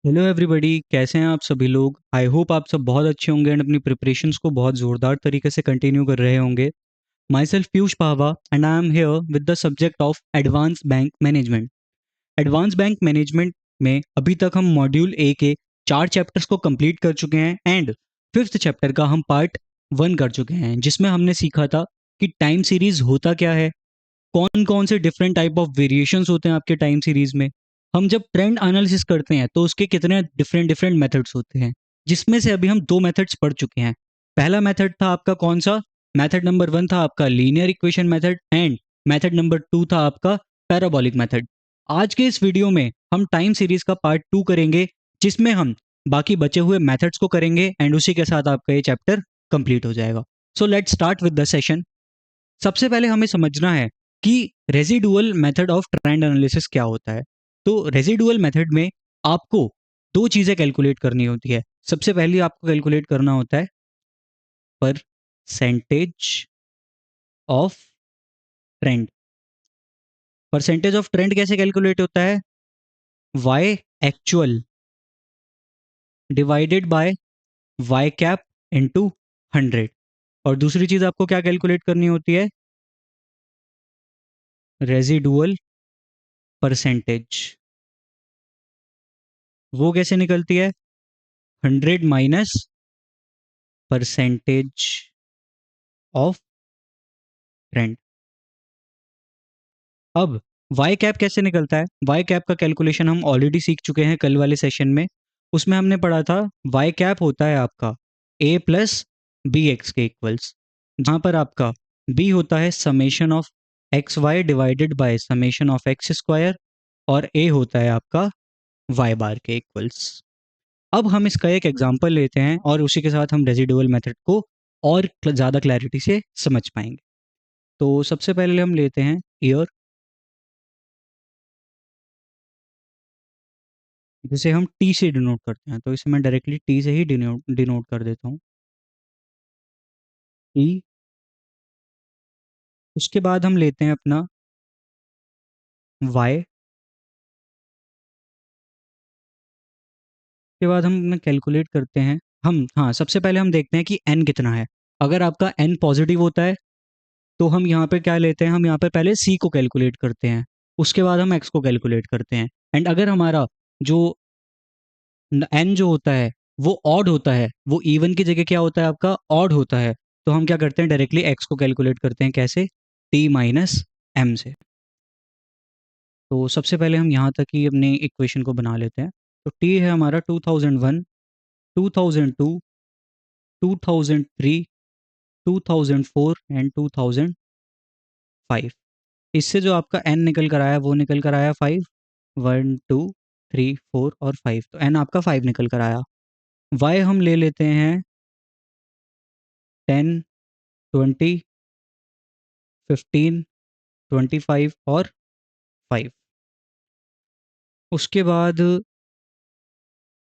Hello everybody, कैसे हैं आप सभी लोग। आई होप आप सब बहुत अच्छे होंगे एंड अपनी प्रिपरेशंस को बहुत ज़ोरदार तरीके से कंटिन्यू कर रहे होंगे। Myself Piyush Pawa and I am here with the subject of advance bank management. Advance bank management में अभी तक हम मॉड्यूल ए के 4 चैप्टर्स को कंप्लीट कर चुके हैं एंड फिफ्थ चैप्टर का हम पार्ट 1 कर चुके हैं, जिसमें हमने सीखा था कि टाइम सीरीज होता क्या है, कौन कौन से डिफरेंट टाइप ऑफ वेरिएशंस होते हैं आपके टाइम सीरीज में। हम जब ट्रेंड एनालिसिस करते हैं तो उसके कितने डिफरेंट डिफरेंट मेथड्स होते हैं, जिसमें से अभी हम 2 मेथड्स पढ़ चुके हैं। पहला मेथड था आपका कौन सा? मेथड नंबर 1 था आपका linear equation method and method number 2 था आपका पैराबोलिक मेथड। आज के इस वीडियो में हम टाइम सीरीज का पार्ट 2 करेंगे, जिसमें हम बाकी बचे हुए मेथड्स को करेंगे एंड उसी के साथ आपका ये चैप्टर कंप्लीट हो जाएगा। So let's start with the session. सबसे पहले हमें समझना है कि residual method of trend analysis क्या होता है। तो रेजिडुअल मेथड में आपको 2 चीज़ें कैलकुलेट करनी होती है। सबसे पहले आपको कैलकुलेट करना होता है percentage of trend. Percentage of trend कैसे कैलकुलेट होता है? Y actual divided by Y cap into 100। और दूसरी चीज़ आपको क्या कैलकुलेट करनी होती है? Residual percentage. वो कैसे निकलती है? 100 माइनस परसेंटेज ऑफ ट्रेंड। अब वाई कैप कैसे निकलता है? वाई कैप का कैलकुलेशन हम ऑलरेडी सीख चुके हैं कल वाले सेशन में। उसमें हमने पढ़ा था वाई कैप होता है आपका ए प्लस बी एक्स के इक्वल्स, जहाँ पर आपका बी होता है summation of x Y divided by summation of X square और ए होता है आपका वाई बार के इक्वल्स। अब हम इसका एक एग्जांपल लेते हैं और उसी के साथ हम रेजिडुअल मेथड को और ज़्यादा क्लैरिटी से समझ पाएंगे। तो सबसे पहले हम लेते हैं ईयर, जिसे हम टी से डिनोट करते हैं। तो इसे मैं डायरेक्टली टी से ही डिनोट डिनोट कर देता हूँ, टी। उसके बाद हम लेते हैं अपना वाई। के बाद हम कैलकुलेट करते हैं, हम हाँ सबसे पहले हम देखते हैं कि एन कितना है। अगर आपका एन पॉजिटिव होता है तो हम यहाँ पे क्या लेते हैं, हम यहाँ पे पहले सी को कैलकुलेट करते हैं, उसके बाद हम एक्स को कैलकुलेट करते हैं। एंड अगर हमारा जो एन जो होता है वो ऑड होता है, वो इवन की जगह क्या होता है आपका ऑड होता है, तो हम क्या करते हैं डायरेक्टली एक्स को कैलकुलेट करते हैं। कैसे? टी माइनस एम से। तो सबसे पहले हम यहाँ तक ही अपनी इक्वेशन को बना लेते हैं। तो टी है हमारा 2001, 2002, 2003, 2004 एंड 2005। इससे जो आपका एन निकल कर आया वो निकल कर आया 5। 1 2 3 4 और 5, तो एन आपका 5 निकल कर आया। वाई हम ले लेते हैं 10, 20, 15, 25 और 5। उसके बाद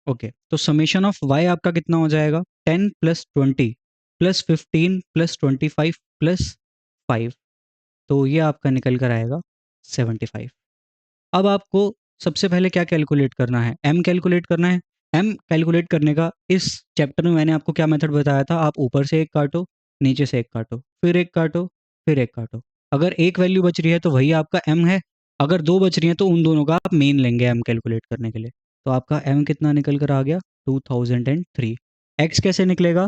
ओके, तो समेशन ऑफ वाई आपका कितना हो जाएगा? 10 प्लस 20 प्लस 15 प्लस 25 प्लस 5। तो ये आपका निकल कर आएगा 75। अब आपको सबसे पहले क्या कैलकुलेट करना है? एम कैलकुलेट करना है। एम कैलकुलेट करने का इस चैप्टर में मैंने आपको क्या मेथड बताया था, आप ऊपर से एक काटो, नीचे से एक काटो, फिर एक काटो, फिर एक काटो। अगर एक वैल्यू बच रही है तो वही आपका एम है, अगर दो बच रही हैं तो उन दोनों का आप मेन लेंगे एम कैलकुलेट करने के लिए। तो आपका एम कितना निकल कर आ गया? 2003। एक्स कैसे निकलेगा?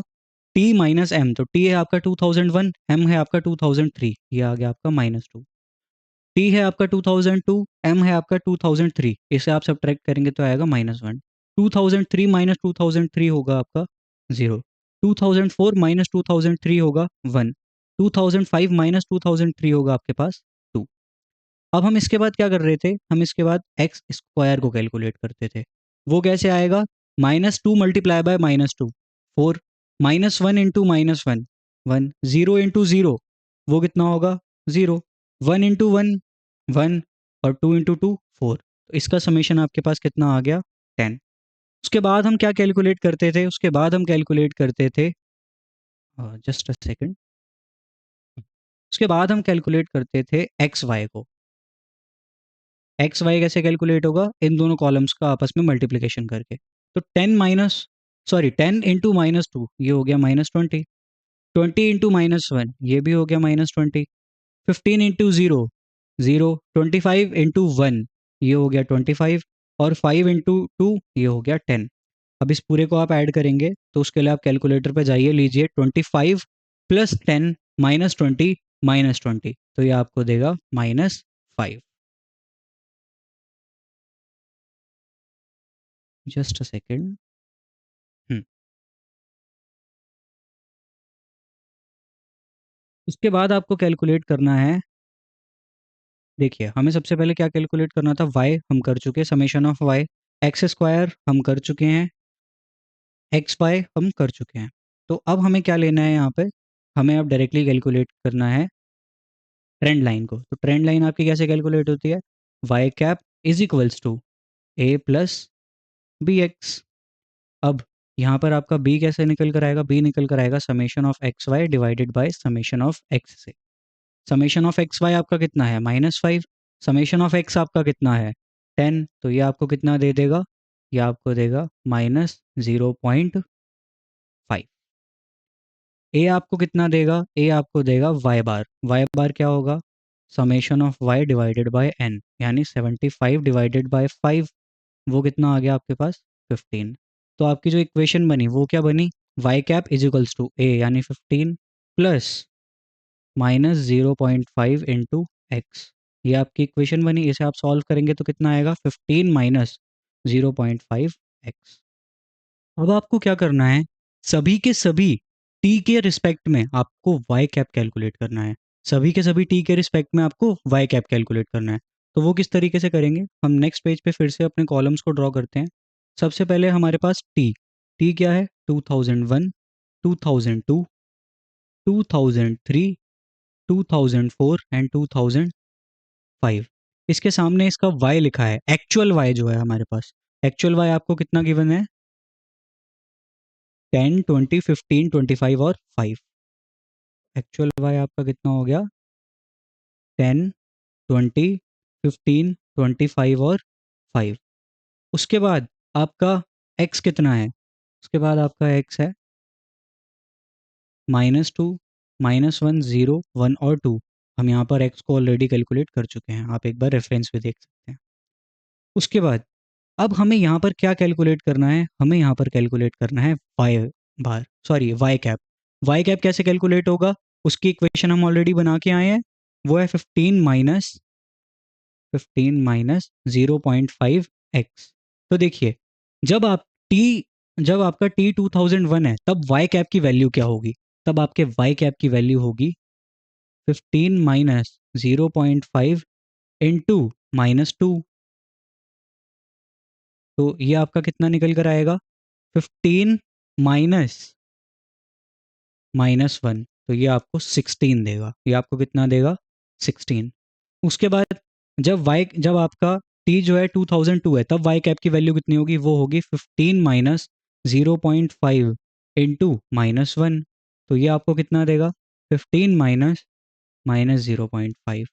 T minus M. तो टी है आपका 2001, एम है आपका 2003, ये आ गया आपका -2। टी है आपका 2002, एम है आपका 2003, इसे आप सब्ट्रैक्ट करेंगे तो आएगा -1। 2003 माइनस 2003 होगा आपका 0। 2004 माइनस 2003 होगा 1। 2005 माइनस 2003 होगा आपके पास 2। अब हम इसके बाद क्या कर रहे थे, हम इसके बाद एक्स स्क्वायर को कैलकुलेट करते थे। वो कैसे आएगा? -2 मल्टीप्लाई बाय -2 4, -1 इंटू -1 1, 0 इंटू 0 वो कितना होगा? 0, 1 इंटू 1 1 और 2 इंटू 2 4। तो इसका समेशन आपके पास कितना आ गया? 10। उसके बाद हम क्या कैलकुलेट करते थे? उसके बाद हम कैलकुलेट करते थे, जस्ट अ सेकंड, उसके बाद हम कैलकुलेट करते थे एक्स वाई को। एक्स वाई कैसे कैलकुलेट होगा, इन दोनों कॉलम्स का आपस में मल्टीप्लिकेशन करके। तो 10 इंटू -2 ये हो गया -20, 20 इंटू -1 ये भी हो गया -20, 15 इंटू 0 25 इंटू 1 ये हो गया 25, और 5 इंटू 2 ये हो गया 10। अब इस पूरे को आप ऐड करेंगे तो उसके लिए आप कैलकुलेटर पे जाइए, लीजिए 25 + 10 -20 तो ये आपको देगा -5। Just a second. उसके बाद आपको कैलकुलेट करना है, देखिए हमें सबसे पहले क्या कैलकुलेट करना था, वाई हम कर चुके हैं, summation of Y, X square हम कर चुके हैं, एक्स वाई हम कर चुके हैं। तो अब हमें क्या लेना है यहाँ पे, हमें अब डायरेक्टली कैलकुलेट करना है ट्रेंड लाइन को। तो ट्रेंड लाइन आपकी कैसे कैलकुलेट होती है, Y cap is equals to A plus B X. अब यहाँ पर आपका बी कैसे निकल कर आएगा, बी निकल कर आएगा summation of x Y divided by summation of X से। समेशन ऑफ एक्स वाई आपका कितना है -5, समेशन ऑफ एक्स आपका कितना है 10, तो ये आपको कितना दे देगा, ये आपको देगा -0.5। ए आपको कितना देगा, ए आपको देगा वाई बार क्या होगा, summation of Y divided by N, यानी 75 डिवाइडेड बाय 5, वो कितना आ गया आपके पास 15। तो आपकी जो इक्वेशन बनी वो क्या बनी, Y cap is equals to A यानी 15 प्लस -0.5 इंटू एक्स, ये आपकी इक्वेशन बनी। इसे आप सॉल्व करेंगे तो कितना आएगा 15 -0.5 एक्स। अब आपको क्या करना है, सभी के सभी टी के रिस्पेक्ट में आपको वाई कैप कैलकुलेट करना है, सभी के सभी टी के रिस्पेक्ट में आपको वाई कैप कैलकुलेट करना है। तो वो किस तरीके से करेंगे, हम नेक्स्ट पेज पे फिर से अपने कॉलम्स को ड्रॉ करते हैं। सबसे पहले हमारे पास टी, टी क्या है 2001, 2002, 2003, 2004 एंड 2005। इसके सामने इसका y लिखा है, एक्चुअल y जो है हमारे पास, एक्चुअल y आपको कितना गिवन है 10, 20, 15, 25 और 5। एक्चुअल y आपका कितना हो गया 10, 20, 15, 25 और 5। उसके बाद आपका x कितना है, उसके बाद आपका x है -2, -1, 0, 1 और 2। हम यहाँ पर x को ऑलरेडी कैलकुलेट कर चुके हैं, आप एक बार रेफरेंस भी देख सकते हैं। उसके बाद अब हमें यहाँ पर क्या कैलकुलेट करना है, हमें यहाँ पर कैलकुलेट करना है वाई कैप। वाई कैप कैसे कैलकुलेट होगा, उसकी इक्वेशन हम ऑलरेडी बना के आए हैं, वो है 15 - 0.5 एक्स। तो देखिए जब आप टी जब आपका टी 2001 है तब वाई कैप की वैल्यू क्या होगी, तब आपके वाई कैप की वैल्यू होगी 15 - 0.5 इंटू -2। तो ये आपका कितना निकल कर आएगा 15 माइनस -1, तो ये आपको 16 देगा, ये आपको कितना देगा 16। उसके बाद जब आपका टी जो है 2002 है तब वाई कैप की वैल्यू कितनी होगी, वो होगी 15 - 0.5 इंटू -1, तो ये आपको कितना देगा 15 -0.5।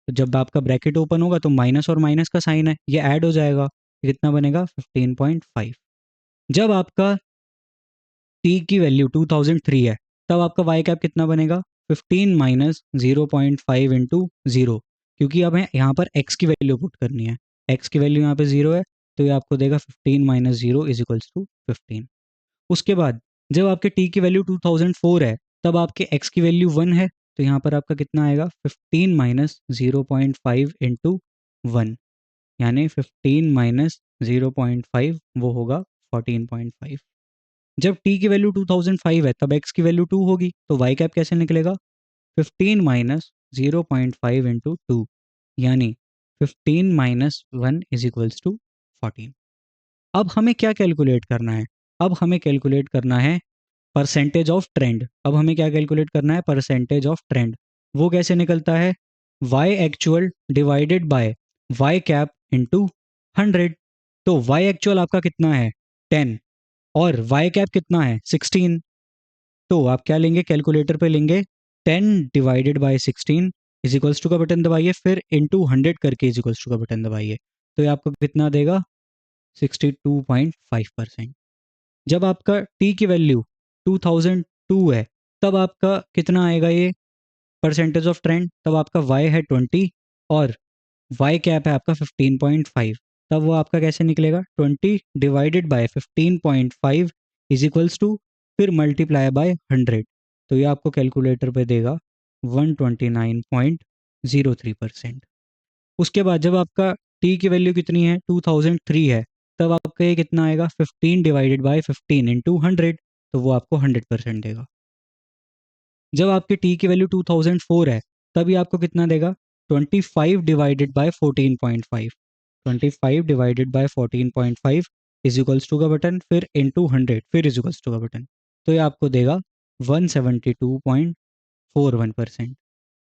तो जब आपका ब्रैकेट ओपन होगा तो माइनस और माइनस का साइन है, ये ऐड हो जाएगा, ये कितना बनेगा 15.5। जब आपका टी की वैल्यू 2003 है तब आपका वाई कैप कितना बनेगा 15 - 0.5 इंटू 0, क्योंकि अब यहाँ पर एक्स की वैल्यू पुट करनी है, एक्स की वैल्यू यहाँ पे 0 है, तो ये आपको देगा 15 - 0 इज इक्वल्स टू 15। उसके बाद जब आपके टी की वैल्यू 2004 है तब आपके एक्स की वैल्यू 1 है, तो यहाँ पर आपका कितना आएगा 15 - 0.5 इंटू 1, यानी 15 - 0.5 वो होगा 14.5। जब t की वैल्यू 2005 है तब x की वैल्यू 2 होगी, तो y कैप कैसे निकलेगा 15 - 0.5 इंटू 2, यानी 15 - 1 इज इक्वल्स टू 14। अब हमें क्या कैलकुलेट करना है, अब हमें कैलकुलेट करना है परसेंटेज ऑफ ट्रेंड। अब हमें क्या कैलकुलेट करना है परसेंटेज ऑफ ट्रेंड। वो कैसे निकलता है y actual divided bye y cap into 100। तो y एक्चुअल आपका कितना है 10 और y कैप कितना है 16। तो आप क्या लेंगे कैलकुलेटर पे लेंगे 10 divided by 16, is equals to का बटन दबाइए, फिर इंटू 100 करके इज इक्वल्स टू का बटन दबाइए, तो ये आपको कितना देगा 62.5%। जब आपका टी की वैल्यू 2002 है, तब आपका कितना आएगा ये परसेंटेज ऑफ ट्रेंड, तब आपका वाई है 20 और वाई कैप है आपका 15.5, तब वो आपका कैसे निकलेगा 20 divided by 15.5 is equals to फिर मल्टीप्लाई बाय 100, तो ये आपको कैलकुलेटर पे देगा 129.03%। उसके बाद जब आपका टी की वैल्यू कितनी है 2003 है, तब आपका ये कितना आएगा 15 डिवाइडेड बाय 15 इंटू 100, तो वो आपको 100% देगा। जब आपके टी की वैल्यू 2004 है, तभी आपको कितना देगा 25 divided by 14.5, 25 divided by 14.5 is equals to का बटन, फिर इंटू 100, फिर इज इक्वल्स टू का बटन, तो ये आपको देगा 172.41%।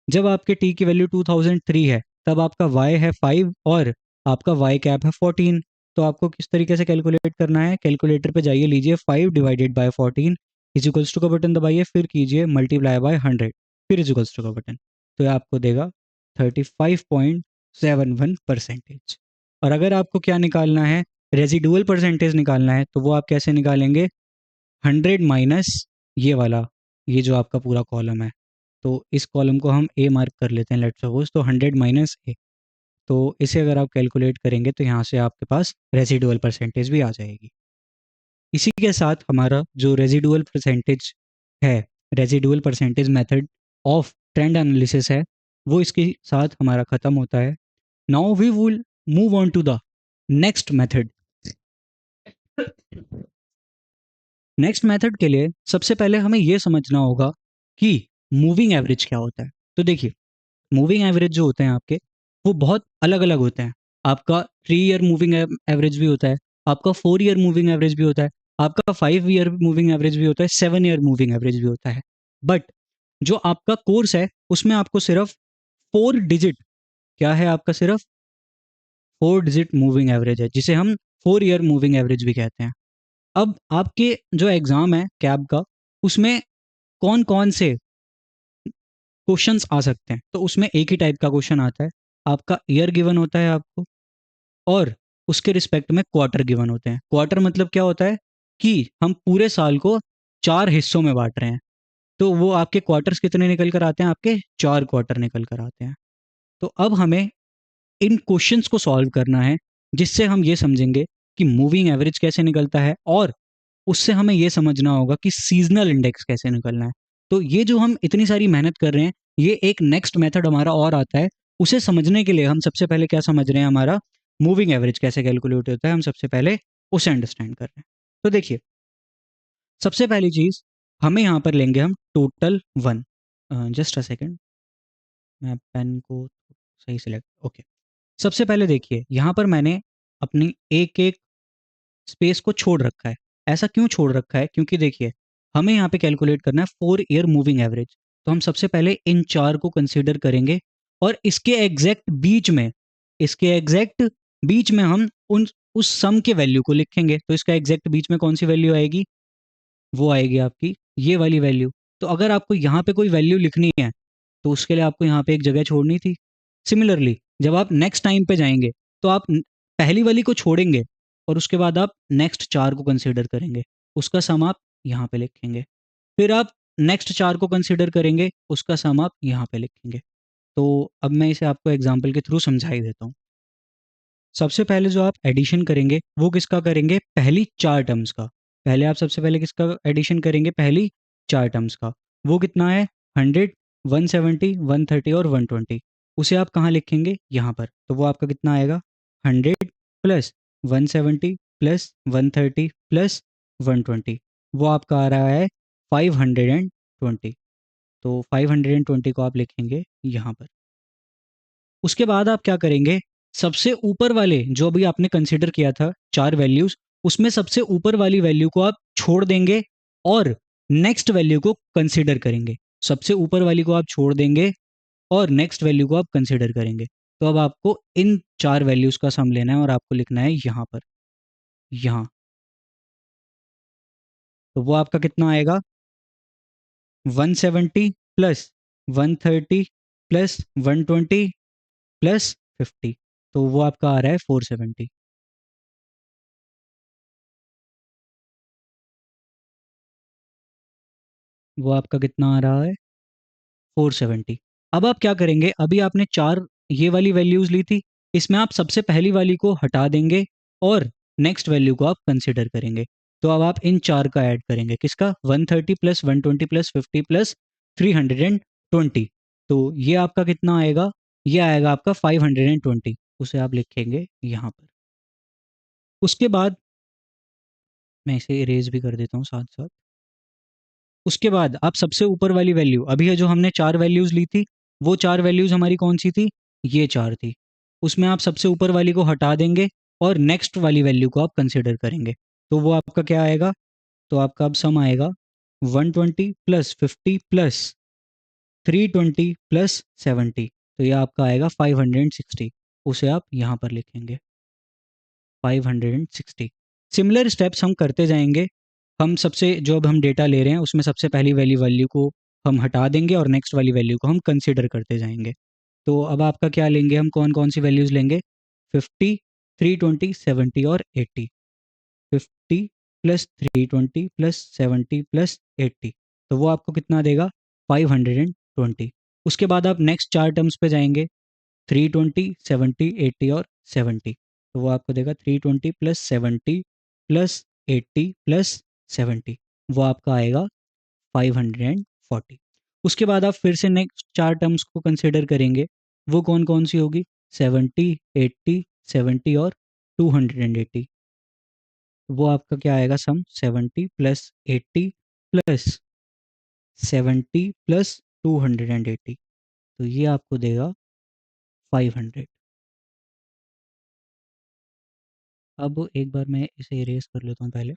जब आपके टी की वैल्यू 2003 है, तब आपका वाई है 5 और आपका वाई कैप है 14, तो आपको किस तरीके से कैलकुलेट करना है, कैलकुलेटर पे जाइए, लीजिए 5 divided by 14 is equals to का बटन दबाइए, फिर कीजिए मल्टीप्लाई बाय 100, फिर इज इक्वल्स टू का बटन, तो ये आपको देगा 35.71%। और अगर आपको क्या निकालना है, रेजिडुअल परसेंटेज निकालना है, तो वो आप कैसे निकालेंगे 100 माइनस ये वाला, ये जो आपका पूरा कॉलम है, तो इस कॉलम को हम ए मार्क कर लेते हैं लेट्स सपोज, तो 100 माइनस ए, तो इसे अगर आप कैलकुलेट करेंगे तो यहाँ से आपके पास रेजिडुअल परसेंटेज भी आ जाएगी। इसी के साथ हमारा जो रेजिडुअल परसेंटेज है, residual percentage method of trend analysis है, वो इसके साथ हमारा ख़त्म होता है। Now we will move on to the next method. Next method के लिए सबसे पहले हमें यह समझना होगा कि मूविंग एवरेज क्या होता है। तो देखिए, मूविंग एवरेज जो होते हैं आपके, वो बहुत अलग अलग होते हैं। आपका 3 ईयर मूविंग एवरेज भी होता है, आपका 4 ईयर मूविंग एवरेज भी होता है, आपका 5 ईयर मूविंग एवरेज भी होता है, 7 ईयर मूविंग एवरेज भी होता है। बट जो आपका कोर्स है, उसमें आपको सिर्फ 4 डिजिट, क्या है आपका सिर्फ 4 डिजिट मूविंग एवरेज है, जिसे हम 4 ईयर मूविंग एवरेज भी कहते हैं। अब आपके जो एग्ज़ाम है कैब का, उसमें कौन कौन से क्वेश्चंस आ सकते हैं, तो उसमें एक ही टाइप का क्वेश्चन आता है। आपका ईयर गिवन होता है आपको, और उसके रिस्पेक्ट में क्वार्टर गिवन होते हैं। क्वार्टर मतलब क्या होता है कि हम पूरे साल को 4 हिस्सों में बांट रहे हैं, तो वो आपके क्वार्टर्स कितने निकल कर आते हैं, आपके 4 क्वार्टर निकल कर आते हैं। तो अब हमें इन क्वेश्चंस को सॉल्व करना है, जिससे हम ये समझेंगे कि मूविंग एवरेज कैसे निकलता है, और उससे हमें ये समझना होगा कि सीजनल इंडेक्स कैसे निकलना है। तो ये जो हम इतनी सारी मेहनत कर रहे हैं, ये एक नेक्स्ट मेथड हमारा और आता है। उसे समझने के लिए हम सबसे पहले क्या समझ रहे हैं, हमारा मूविंग एवरेज कैसे कैलकुलेट होता है, हम सबसे पहले उसे अंडरस्टैंड कर रहे हैं। तो देखिए, सबसे पहली चीज़ हमें यहाँ पर लेंगे हम टोटल 1। जस्ट अ सेकेंड, मैं पेन को सही सिलेक्ट, ओके। सबसे पहले देखिए, यहाँ पर मैंने अपनी एक एक स्पेस को छोड़ रखा है। ऐसा क्यों छोड़ रखा है, क्योंकि देखिए, हमें यहाँ पे कैलकुलेट करना है 4 ईयर मूविंग एवरेज। तो हम सबसे पहले इन 4 को कंसीडर करेंगे, और इसके एग्जैक्ट बीच में, इसके एग्जैक्ट बीच में हम उन उस सम के वैल्यू को लिखेंगे। तो इसका एग्जैक्ट बीच में कौन सी वैल्यू आएगी, वो आएगी आपकी ये वाली वैल्यू। तो अगर आपको यहाँ पे कोई वैल्यू लिखनी है, तो उसके लिए आपको यहाँ पे एक जगह छोड़नी थी। सिमिलरली जब आप नेक्स्ट टाइम पे जाएंगे, तो आप पहली वाली को छोड़ेंगे, और उसके बाद आप नेक्स्ट 4 को कंसीडर करेंगे, उसका सम आप यहाँ पे लिखेंगे। फिर आप नेक्स्ट 4 को कंसीडर करेंगे, उसका सम आप यहाँ पे लिखेंगे। तो अब मैं इसे आपको एग्जाम्पल के थ्रू समझा ही देता हूँ। सबसे पहले जो आप एडिशन करेंगे, वो किसका करेंगे, पहली 4 टर्म्स का। पहले आप सबसे पहले किसका एडिशन करेंगे, पहली 4 टर्म्स का। वो कितना है 100, 170, 130 और 120। उसे आप कहाँ लिखेंगे, यहाँ पर। तो वो आपका कितना आएगा 100 प्लस 170 प्लस 130 प्लस 120, वो आपका आ रहा है 520। तो 520 को आप लिखेंगे यहाँ पर। उसके बाद आप क्या करेंगे, सबसे ऊपर वाले जो अभी आपने कंसीडर किया था 4 वैल्यूज, उसमें सबसे ऊपर वाली वैल्यू को आप छोड़ देंगे, और नेक्स्ट वैल्यू को कंसीडर करेंगे। सबसे ऊपर वाली को आप छोड़ देंगे, और नेक्स्ट वैल्यू को आप कंसीडर करेंगे। तो अब आपको इन 4 वैल्यूज का सम लेना है, और आपको लिखना है यहाँ पर, यहाँ। तो वो आपका कितना आएगा 170 प्लस 130 प्लस 120 प्लस 50, तो वो आपका आ रहा है 470। वो आपका कितना आ रहा है? 470। अब आप क्या करेंगे, अभी आपने चार ये वाली वैल्यूज ली थी, इसमें आप सबसे पहली वाली को हटा देंगे और नेक्स्ट वैल्यू को आप कंसिडर करेंगे। तो अब आप इन चार का ऐड करेंगे, किसका? 130 प्लस 120 प्लस 50 प्लस 320। तो ये आपका कितना आएगा? ये आएगा आपका 520। उसे आप लिखेंगे यहाँ पर। उसके बाद मैं इसे इरेज भी कर देता हूँ साथ साथ। उसके बाद आप सबसे ऊपर वाली वैल्यू, अभी है जो हमने चार वैल्यूज ली थी, वो चार वैल्यूज हमारी कौन सी थी? ये चार थी। उसमें आप सबसे ऊपर वाली को हटा देंगे और नेक्स्ट वाली वैल्यू को आप कंसिडर करेंगे। तो वो आपका क्या आएगा? तो आपका अब सम आएगा 120 प्लस 50 प्लस 320 प्लस 70। तो ये आपका आएगा 560। उसे आप यहाँ पर लिखेंगे 560। सिमिलर स्टेप्स हम करते जाएंगे। हम सबसे जो अब हम डेटा ले रहे हैं उसमें सबसे पहली वाली वैल्यू को हम हटा देंगे और नेक्स्ट वाली वैल्यू को हम कंसिडर करते जाएंगे। तो अब आपका क्या लेंगे, हम कौन कौन सी वैल्यूज़ लेंगे? 50, 320, 70 और 80। 50 प्लस 320 प्लस 70 प्लस 80, तो वो आपको कितना देगा? 520। उसके बाद आप नेक्स्ट चार टर्म्स पे जाएंगे, 320, 70, 80 और 70। तो वो आपको देगा 320 प्लस 70 प्लस 80 प्लस 70। वो आपका आएगा 540। उसके बाद आप फिर से नेक्स्ट चार टर्म्स को कंसिडर करेंगे। वो कौन कौन सी होगी? 70, 80, 70 और 280। वो आपका क्या आएगा सम? 70 प्लस 80 प्लस 70 प्लस 280। तो ये आपको देगा 500। अब एक बार मैं इसे इरेज कर लेता हूँ पहले।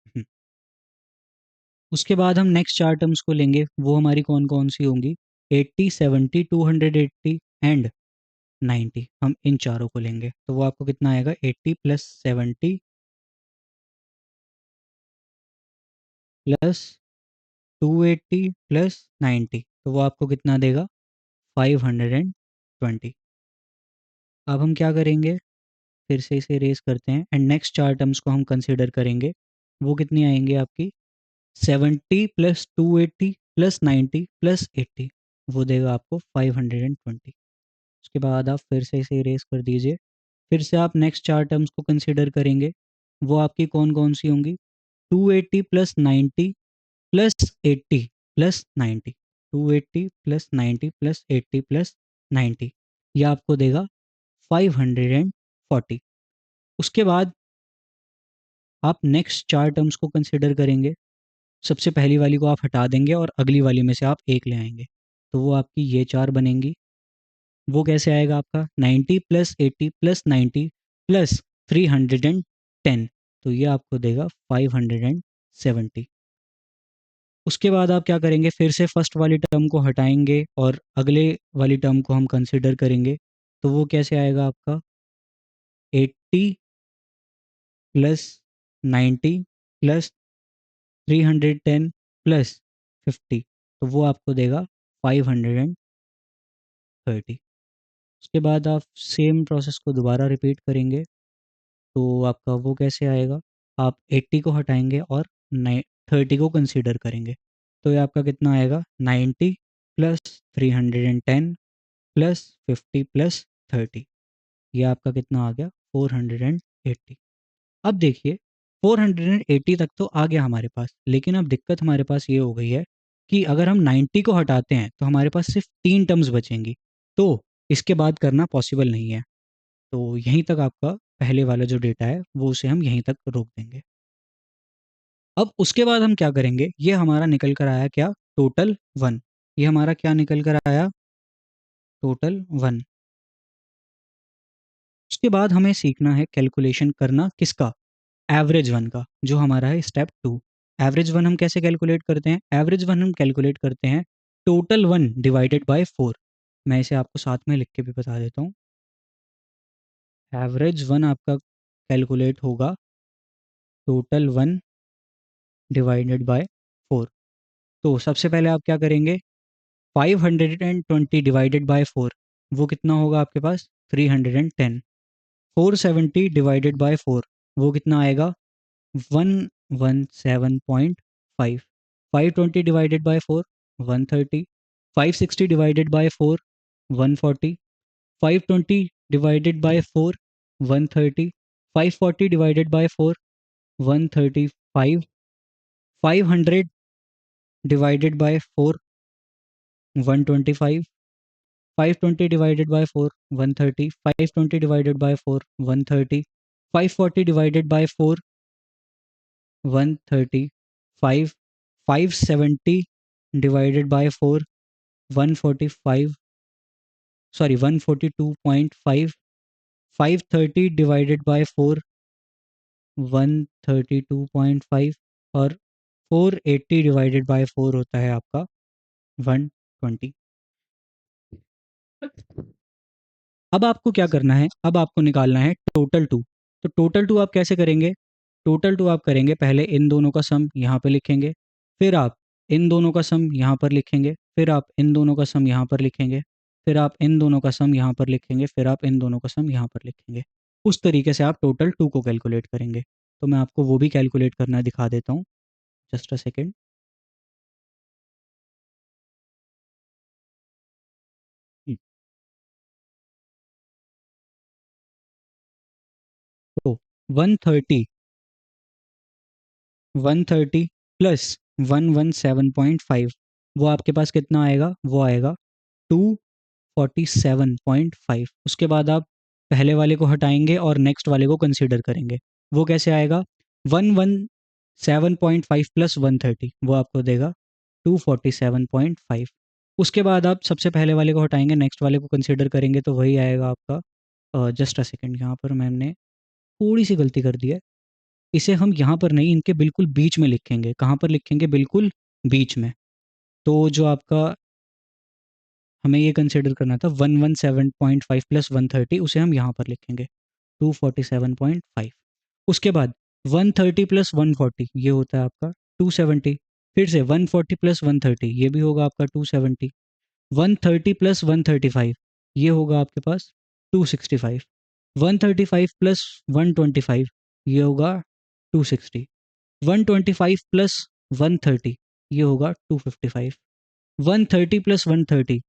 हम्म। उसके बाद हम नेक्स्ट चार टर्म्स को लेंगे, वो हमारी कौन कौन सी होंगी? 80, 70, 280 एंड 90। हम इन चारों को लेंगे तो वो आपको कितना आएगा? 80 प्लस 70 प्लस 280 प्लस 90। तो वो आपको कितना देगा? 520। अब हम क्या करेंगे, फिर से इसे रेस करते हैं एंड नेक्स्ट चार टर्म्स को हम कंसिडर करेंगे। वो कितनी आएंगे आपकी? 70 प्लस 280 प्लस 90 प्लस 80। वो देगा आपको 520। उसके बाद आप फिर से इसे इरेज कर दीजिए। फिर से आप नेक्स्ट चार टर्म्स को कंसिडर करेंगे। वो आपकी कौन कौन सी होंगी? 280 plus 90 plus 80 plus 90। 280 plus 90 plus 80 plus 90, यह आपको देगा 540। उसके बाद आप नेक्स्ट चार टर्म्स को कंसिडर करेंगे। सबसे पहली वाली को आप हटा देंगे और अगली वाली में से आप एक ले आएंगे। तो वो आपकी ये चार बनेंगी। वो कैसे आएगा आपका? 90 प्लस 80 प्लस 90 प्लस 310। तो ये आपको देगा 570। उसके बाद आप क्या करेंगे, फिर से फर्स्ट वाली टर्म को हटाएंगे और अगले वाली टर्म को हम कंसिडर करेंगे। तो वो कैसे आएगा आपका? 80 प्लस 90 प्लस 310 प्लस 50। तो वो आपको देगा 530। उसके बाद आप सेम प्रोसेस को दोबारा रिपीट करेंगे। तो आपका वो कैसे आएगा? आप 80 को हटाएंगे और 30 को कंसीडर करेंगे। तो ये आपका कितना आएगा? 90 प्लस 310 प्लस 50 प्लस 30। ये आपका कितना आ गया? 480। अब देखिए 480 तक तो आ गया हमारे पास, लेकिन अब दिक्कत हमारे पास ये हो गई है कि अगर हम 90 को हटाते हैं तो हमारे पास सिर्फ तीन टर्म्स बचेंगी। तो इसके बाद करना पॉसिबल नहीं है। तो यहीं तक आपका पहले वाला जो डेटा है वो उसे हम यहीं तक रोक देंगे। अब उसके बाद हम क्या करेंगे, ये हमारा निकल कर आया क्या? टोटल 1। ये हमारा क्या निकल कर आया? टोटल 1। उसके बाद हमें सीखना है कैलकुलेशन करना, किसका? एवरेज वन का, जो हमारा है स्टेप 2। एवरेज वन हम कैसे कैलकुलेट करते हैं? एवरेज वन हम कैलकुलेट करते हैं टोटल वन डिवाइडेड बाय 4। मैं इसे आपको साथ में लिख के भी बता देता हूँ। एवरेज वन आपका कैलकुलेट होगा टोटल वन डिवाइडेड बाय 4। तो सबसे पहले आप क्या करेंगे, 520 डिवाइडेड बाय 4 वो कितना होगा आपके पास 310। 470 डिवाइडेड बाय 4 वो कितना आएगा 117.5। 520 divided by 4 130। 560 divided by 4 140। 520 divided by 4 130। 540 divided by 4 135। 500 divided by 4 125। 520 divided by 4 130। 520 divided by 4 130। 540 divided by 4 135। 570 divided by 4 145, sorry 142.5। 530 divided by 4 132.5 और 480 डिवाइडेड बाय 4 होता है आपका 120। अब आपको क्या करना है, अब आपको निकालना है टोटल टू। तो टोटल टू आप कैसे करेंगे, टोटल टू आप करेंगे पहले इन दोनों का सम यहाँ पे लिखेंगे, फिर आप इन दोनों का सम यहाँ पर लिखेंगे, फिर आप इन दोनों का सम यहाँ पर लिखेंगे, फिर आप इन दोनों का सम यहाँ पर लिखेंगे, फिर आप इन दोनों का सम यहाँ पर लिखेंगे। उस तरीके से आप टोटल टू को कैलकुलेट करेंगे। तो मैं आपको वो भी कैलकुलेट करना दिखा देता हूँ, जस्ट अ सेकेंड। तो 130 130 प्लस 117.5 वो आपके पास कितना आएगा, वो आएगा 247.5। उसके बाद आप पहले वाले को हटाएंगे और नेक्स्ट वाले को कंसीडर करेंगे। वो कैसे आएगा, 117.5 प्लस 130 वो आपको देगा 247.5। उसके बाद आप सबसे पहले वाले को हटाएंगे, नेक्स्ट वाले को कंसीडर करेंगे, तो वही आएगा आपका, जस्ट अ सेकेंड, यहाँ पर मैंने थोड़ी सी गलती कर दी है। इसे हम यहाँ पर नहीं, इनके बिल्कुल बीच में लिखेंगे। कहाँ पर लिखेंगे, बिल्कुल बीच में। तो जो आपका हमें ये कंसिडर करना था 117.5 प्लस 130, उसे हम यहाँ पर लिखेंगे 247.5। उसके बाद 130 प्लस 140 ये होता है आपका 270। फिर से 140 प्लस 130 ये भी होगा आपका 270। 130 प्लस 135 ये होगा आपके पास 265। 135 प्लस 125 ये होगा 260। 125 प्लस 130 ये होगा 255। 130 प्लस 130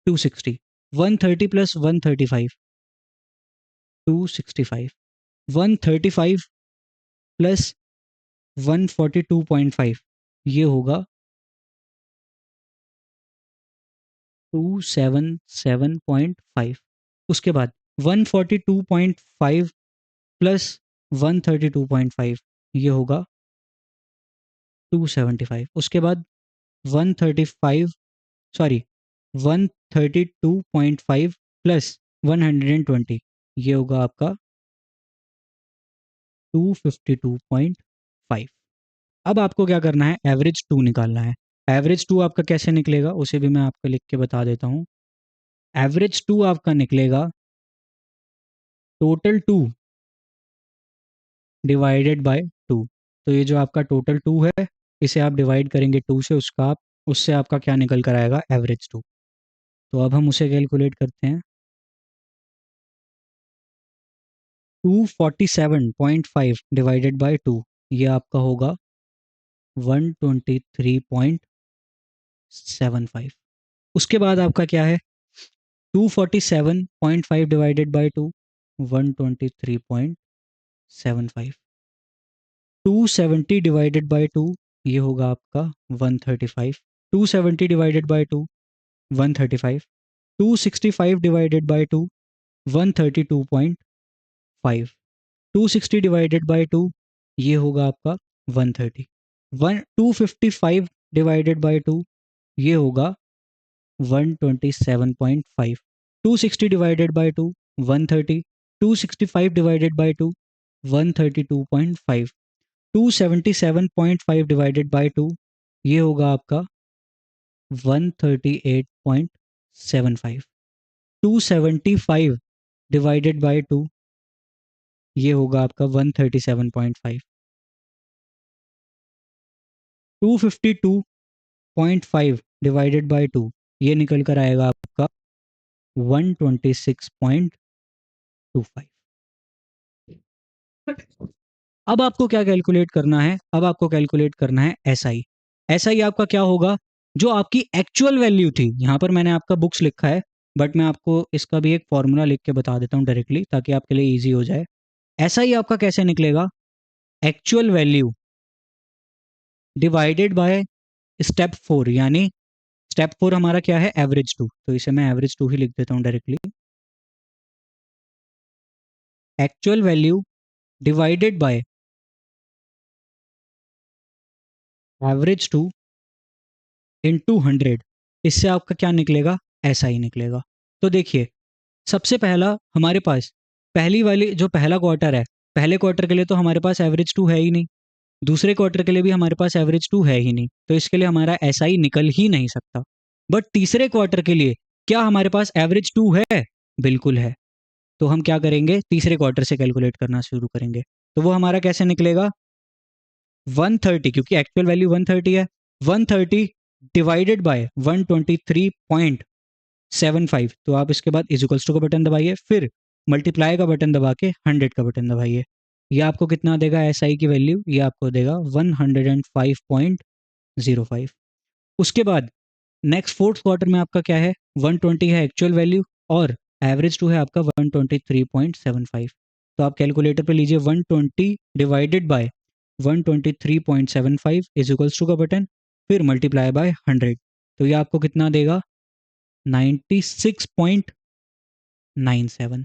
260। 130 प्लस 135 265। 135 प्लस 142.5 ये होगा 277.5। उसके बाद 142.5 प्लस 132.5 ये होगा 275। उसके बाद 135, सॉरी 132.5 प्लस 120 ये होगा आपका 252.5। अब आपको क्या करना है, एवरेज टू निकालना है। एवरेज टू आपका कैसे निकलेगा उसे भी मैं आपको लिख के बता देता हूँ। एवरेज टू आपका निकलेगा total two divided by two. तो ये जो आपका टोटल टू है, इसे आप डिवाइड करेंगे टू से, उससे आपका क्या निकल कर आएगा, एवरेज टू। तो अब हम उसे कैलकुलेट करते हैं। 247.5 डिवाइडेड बाय टू ये आपका होगा 123.75। उसके बाद आपका क्या है, 247.5 divided by two 123.75। 270 divided by two ये होगा आपका 135। 270 divided by two 135। 265 divided by two 132.5। 260 divided by two ये होगा आपका 130। 255 डिवाइडेड बाय टू ये होगा 127.5। 260 divided by two 130। 265 divided by two 132.5। 277.5 divided by two ये होगा आपका 138.75। 275 डिवाइडेड बाय टू ये होगा आपका 137.5। 252.5 डिवाइडेड बाय 2, ये निकल कर आएगा आपका 126.25। अब आपको क्या कैलकुलेट करना है, अब आपको कैलकुलेट करना है एसआई। एसआई आपका क्या होगा, जो आपकी एक्चुअल वैल्यू थी, यहाँ पर मैंने आपका बुक्स लिखा है बट मैं आपको इसका भी एक फॉर्मूला लिख के बता देता हूँ डायरेक्टली, ताकि आपके लिए ईजी हो जाए। एसआई आपका कैसे निकलेगा, actual value divided by step 4, यानी स्टेप 4 हमारा क्या है, एवरेज 2, तो इसे मैं एवरेज 2 ही लिख देता हूँ directly. Actual value divided by average 2 into 100, इससे आपका क्या निकलेगा, ऐसा ही निकलेगा। तो देखिए, सबसे पहला हमारे पास पहली वाली जो पहला क्वार्टर है, पहले क्वार्टर के लिए तो हमारे पास एवरेज 2 है ही नहीं, दूसरे क्वार्टर के लिए भी हमारे पास एवरेज 2 है ही नहीं, तो इसके लिए हमारा ऐसा ही निकल ही नहीं सकता। बट तीसरे क्वार्टर के लिए क्या हमारे पास एवरेज 2 है, बिल्कुल है। तो हम क्या करेंगे, तीसरे क्वार्टर से कैलकुलेट करना शुरू करेंगे। तो वो हमारा कैसे निकलेगा, 130, क्योंकि एक्चुअल वैल्यू 130 है, 130 डिवाइडेड बाय 123.75, तो आप इसके बाद इजिकल्स टू का बटन दबाइए, फिर मल्टीप्लाई का बटन दबा के 100 का बटन दबाइए। ये आपको कितना देगा, एस आई की वैल्यू, ये आपको देगा 105.05। उसके बाद नेक्स्ट फोर्थ क्वार्टर में आपका क्या है, 120 है एक्चुअल वैल्यू, और एवरेज टू है आपका 123.75। तो आप कैलकुलेटर पे लीजिए 120 divided by 123.75 is equals to का बटन, फिर मल्टीप्लाई बाय 100, तो ये आपको कितना देगा, 96.97।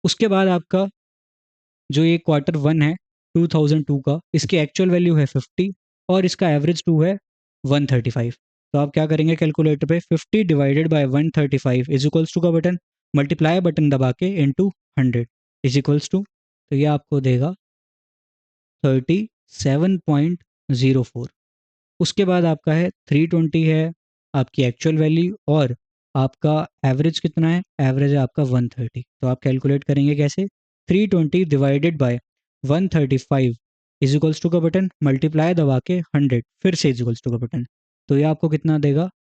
उसके बाद आपका जो ये क्वार्टर 1 है 2002 का, इसकी एक्चुअल वैल्यू है 50 और इसका एवरेज 2 है 135। तो आप क्या करेंगे, कैलकुलेटर पे 50 divided by 135 is equals to का बटन, मल्टीप्लाई बटन दबा के इंटू 100 इज इक्वल्स टू, तो ये आपको देगा 37.04। उसके बाद आपका है 320 है आपकी एक्चुअल वैल्यू, और आपका एवरेज कितना है, एवरेज है आपका 130। तो आप कैलकुलेट करेंगे कैसे, 320 divided by 135 is equals to का बटन, मल्टीप्लाई दबा के 100, फिर से इज इक्वल्स टू का बटन, तो ये आपको कितना देगा,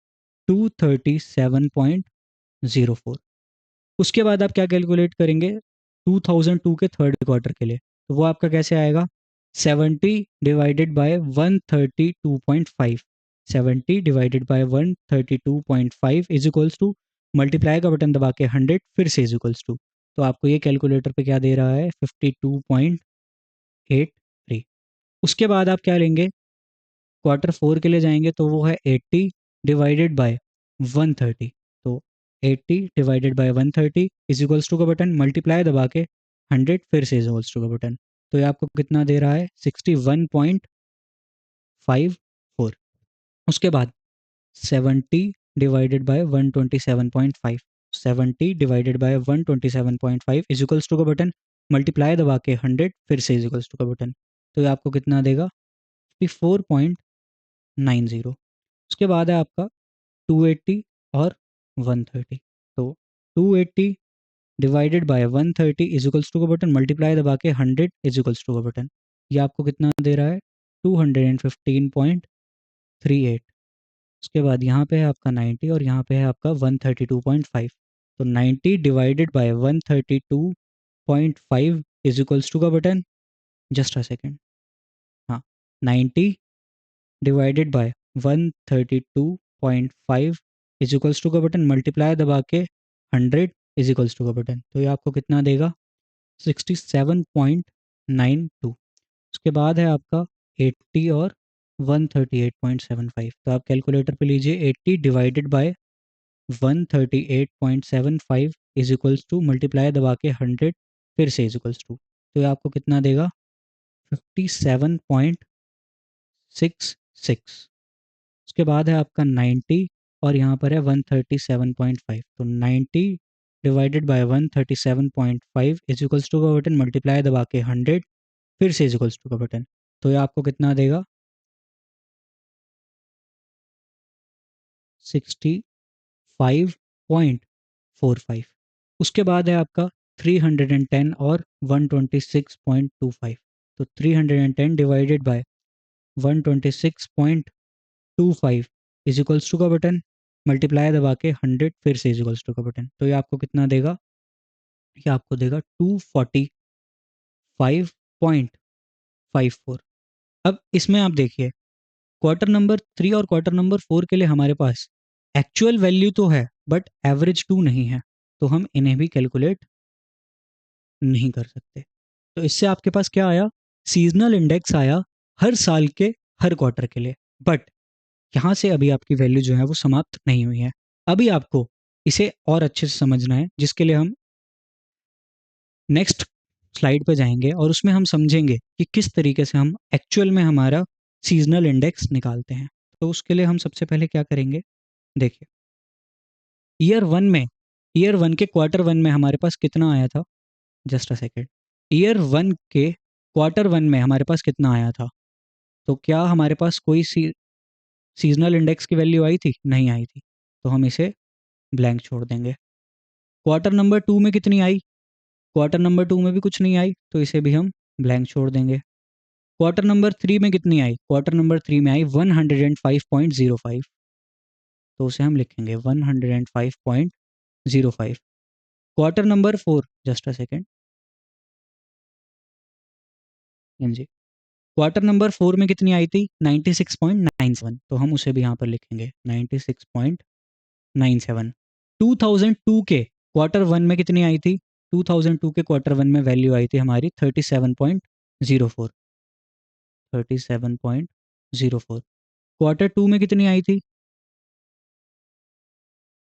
237.04। उसके बाद आप क्या कैलकुलेट करेंगे, 2002 के थर्ड क्वार्टर के लिए, तो वो आपका कैसे आएगा, 70 divided by 132.5, 70 divided by 132.5 is equals to, multiply का बटन दबा के 100, फिर से इज इक्वल्स टू, तो आपको ये कैलकुलेटर पे क्या दे रहा है, 52.83। उसके बाद आप क्या लेंगे, क्वार्टर 4 के लिए जाएंगे, तो वो है 80 डिवाइडेड बाय 130, तो 80 divided by 130 is equals to का बटन, मल्टीप्लाई दबा के 100, फिर से इज इक्वल्स टू का बटन, तो ये आपको कितना दे रहा है, 61.54। उसके बाद 70 divided by 127.5, 70 divided by 127.5 is equals to का बटन, मल्टीप्लाई दबा के 100, फिर से इज इक्वल्स टू का बटन, तो ये आपको कितना देगा, 54.90। उसके बाद है आपका 280 और 130, तो 280 divided by 130 is equals to का बटन, मल्टीप्लाई दबा के 100 इज इक्वल्स टू का बटन, ये आपको कितना दे रहा है, 215.38। उसके बाद यहाँ पे है आपका 90 और यहाँ पे है आपका 132.5, तो 90 divided by 132.5 is equals to का बटन, जस्ट अ सेकेंड, हाँ, 90 divided by 132.5 is equals to का बटन, मल्टीप्लाई दबा के 100 इज इक्वल्स टू का बटन, तो ये आपको कितना देगा, 67.92। उसके बाद है आपका 80 और 138.75, तो आप कैलकुलेटर पे लीजिए, 80 divided by 138.75 is equals to, multiply दबा के 100, फिर से इज इक्वल्स टू, तो ये आपको कितना देगा, 57.66। उसके बाद है आपका 90 और यहाँ पर है 137.5, तो 90 divided by 137.5 is equals to का बटन, मल्टीप्लाई दबा के 100, फिर से इज इक्वल्स टू का बटन, तो ये आपको कितना देगा, 65.45। उसके बाद है आपका 310 और 126.25, तो 310 divided by 126.25 is equals to का बटन, मल्टीप्लाई दबा के 100, फिर से इज इक्वल्स टू का बटन, तो ये आपको कितना देगा, ये आपको देगा 245.54। अब इसमें आप देखिए, क्वार्टर नंबर 3 और क्वार्टर नंबर 4 के लिए हमारे पास एक्चुअल वैल्यू तो है बट एवरेज 2 नहीं है, तो हम इन्हें भी कैलकुलेट नहीं कर सकते। तो इससे आपके पास क्या आया, सीजनल इंडेक्स आया हर साल के हर क्वार्टर के लिए, बट यहाँ से अभी आपकी वैल्यू जो है वो समाप्त नहीं हुई है। अभी आपको इसे और अच्छे से समझना है, जिसके लिए हम नेक्स्ट स्लाइड पे जाएंगे और उसमें हम समझेंगे कि किस तरीके से हम एक्चुअल में हमारा सीजनल इंडेक्स निकालते हैं। तो उसके लिए हम सबसे पहले क्या करेंगे, देखिए ईयर वन के क्वार्टर वन में हमारे पास कितना आया था, just a second, year one के क्वार्टर वन में हमारे पास कितना आया था, तो क्या हमारे पास कोई सीजनल इंडेक्स की वैल्यू आई थी, नहीं आई थी, तो हम इसे ब्लैंक छोड़ देंगे। क्वार्टर नंबर 2 में कितनी आई, क्वार्टर नंबर 2 में भी कुछ नहीं आई, तो इसे भी हम ब्लैंक छोड़ देंगे। क्वार्टर नंबर 3 में कितनी आई, क्वार्टर नंबर 3 में आई 105.05, तो उसे हम लिखेंगे 105.05। Quarter number 4, just a second, जी, क्वार्टर नंबर 4 में कितनी आई थी 96.97, तो हम उसे भी यहाँ पर लिखेंगे 96.97। 2002 के क्वार्टर वन में कितनी आई थी, 2002 के क्वार्टर वन में वैल्यू आई थी हमारी 37.04, 37.04। क्वार्टर टू में कितनी आई थी,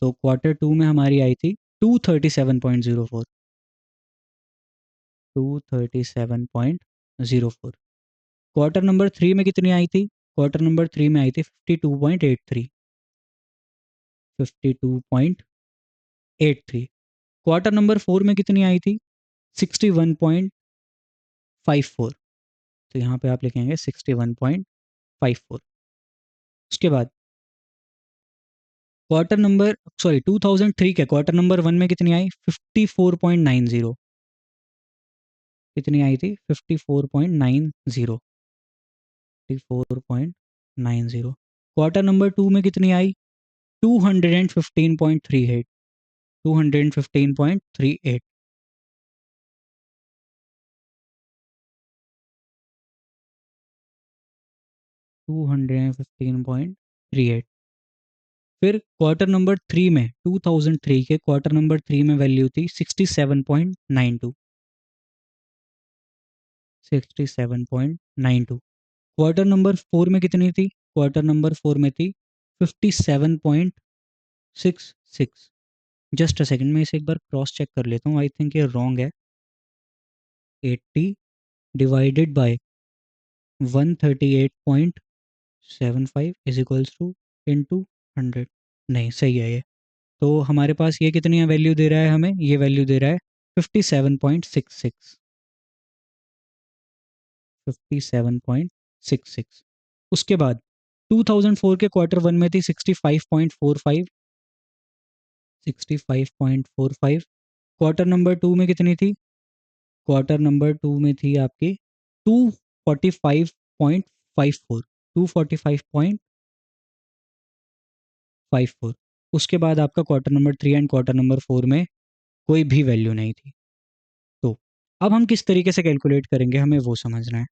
तो क्वार्टर टू में हमारी आई थी 237.04, 237.04। क्वार्टर नंबर 3 में कितनी आई थी, क्वार्टर नंबर 3 में आई थी 52.83, 52.83। क्वार्टर नंबर 4 में कितनी आई थी 61.54, तो यहाँ पे आप लिखेंगे 61.54। उसके बाद क्वार्टर नंबर, सॉरी 2003 के क्वार्टर नंबर 1 में कितनी आई 54.90, कितनी आई थी 54.90, 54.90। क्वार्टर नंबर 2 में कितनी आई 215.38, 215.38। 215.38। फिर क्वार्टर नंबर 3 में 2003 के क्वार्टर नंबर 3 में वैल्यू थी 67.92, 67.92। क्वार्टर नंबर 4 में कितनी थी, क्वार्टर नंबर 4 में थी 57.66। जस्ट अ सेकंड में इसे एक बार क्रॉस चेक कर लेता हूँ, आई थिंक ये रॉन्ग है। 80 divided by 138.75 is equals to into 100, नहीं सही है ये। तो हमारे पास ये कितनी वैल्यू दे रहा है हमें, ये वैल्यू दे रहा है 57.66, 57.66। उसके बाद 2004 के क्वार्टर वन में थी 65.45, 65.45। क्वार्टर नंबर 2 में कितनी थी, क्वार्टर नंबर 2 में थी आपकी 245.54, 245.54। उसके बाद आपका quarter number 3 and quarter number 4 में कोई भी वैल्यू नहीं थी। तो अब हम किस तरीके से कैलकुलेट करेंगे, हमें वो समझना है।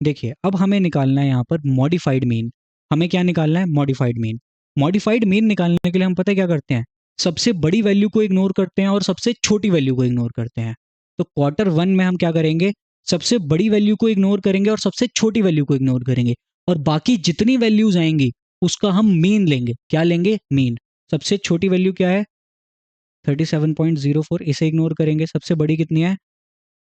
देखिए अब हमें निकालना है यहाँ पर मॉडिफाइड मीन। हमें क्या निकालना है, मॉडिफाइड मीन। मॉडिफाइड मीन निकालने के लिए हम पता है क्या करते हैं, सबसे बड़ी वैल्यू को इग्नोर करते हैं और सबसे छोटी वैल्यू को इग्नोर करते हैं। तो क्वार्टर वन में हम क्या करेंगे, सबसे बड़ी वैल्यू को इग्नोर करेंगे और सबसे छोटी वैल्यू को इग्नोर करेंगे, और बाकी जितनी वैल्यूज आएंगी उसका हम मीन लेंगे। क्या लेंगे, मीन। सबसे छोटी वैल्यू क्या है 37.04, इसे इग्नोर करेंगे। सबसे बड़ी कितनी है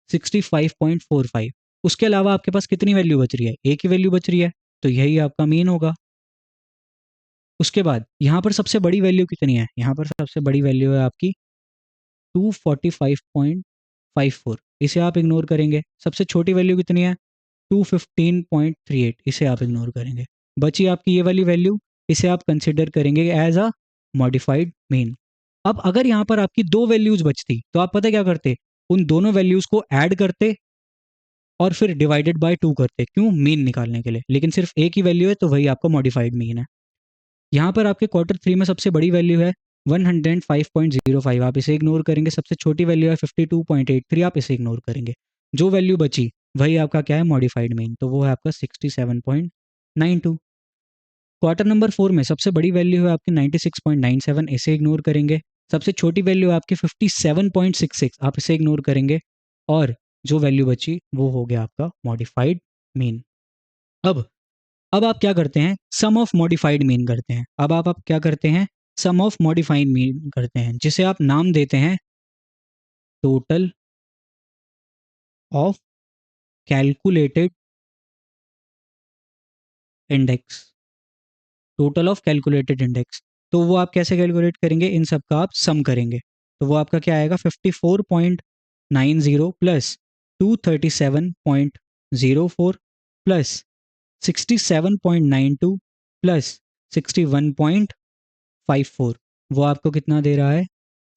65.45। उसके अलावा आपके पास कितनी वैल्यू बच रही है, एक ही वैल्यू बच रही है, तो यही आपका मीन होगा। उसके बाद यहाँ पर सबसे बड़ी वैल्यू कितनी है, यहाँ पर सबसे बड़ी वैल्यू है आपकी 245.54, इसे आप इग्नोर करेंगे। सबसे छोटी वैल्यू कितनी है 215.38, इसे आप इग्नोर करेंगे। बची आपकी ये वाली वैल्यू, इसे आप कंसिडर करेंगे एज अ मॉडिफाइड मीन। अब अगर यहाँ पर आपकी दो वैल्यूज बचती तो आप पता क्या करते, उन दोनों वैल्यूज को ऐड करते और फिर डिवाइडेड बाय 2 करते, क्यों, मीन निकालने के लिए। लेकिन सिर्फ एक ही वैल्यू है तो वही आपका मॉडिफाइड मीन है। यहाँ पर आपके Q3 में सबसे बड़ी वैल्यू है 105.05, आप इसे इग्नोर करेंगे। सबसे छोटी वैल्यू है 52.83, आप इसे इग्नोर करेंगे। जो वैल्यू बची वही आपका क्या है, मॉडिफाइड मीन, तो वो है आपका 67.92। Q4 में सबसे बड़ी वैल्यू है आपकी 96.97, इसे इग्नोर करेंगे। सबसे छोटी वैल्यू है आपकी 57.66, आप इसे इग्नोर करेंगे। और जो वैल्यू बची वो हो गया आपका मॉडिफाइड मीन। अब आप क्या करते हैं, सम ऑफ मॉडिफाइड मीन करते हैं। अब आप क्या करते हैं, सम ऑफ मॉडिफाइड मीन करते हैं, जिसे आप नाम देते हैं total of calculated index. Total of calculated index, तो वो आप कैसे कैलकुलेट करेंगे, इन सब का आप सम करेंगे। तो वो आपका क्या आएगा, 54.90 प्लस 237.04 प्लस 67.92 प्लस 61.54, वो आपको कितना दे रहा है,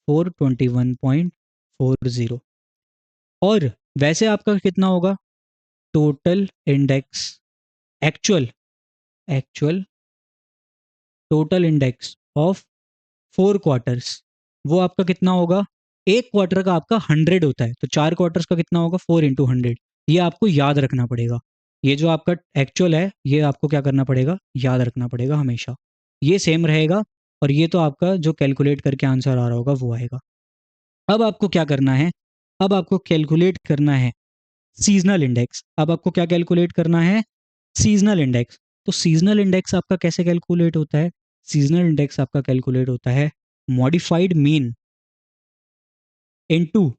421.40। और वैसे आपका कितना होगा, total index, actual actual total index of 4 quarters, वो आपका कितना होगा, एक क्वार्टर का आपका 100 होता है, तो 4 क्वार्टर्स का कितना होगा, 4 × 100। ये आपको याद रखना पड़ेगा। ये जो आपका एक्चुअल है ये आपको क्या करना पड़ेगा, याद रखना पड़ेगा हमेशा। ये सेम रहेगा, और ये तो आपका जो कैलकुलेट करके आंसर आ रहा होगा वो आएगा। अब आपको क्या करना है, अब आपको कैलकुलेट करना है सीजनल इंडेक्स। अब आपको क्या कैलकुलेट करना है, सीजनल इंडेक्स। तो सीजनल इंडेक्स आपका कैसे कैलकुलेट होता है, सीजनल इंडेक्स आपका कैलकुलेट होता है modified mean into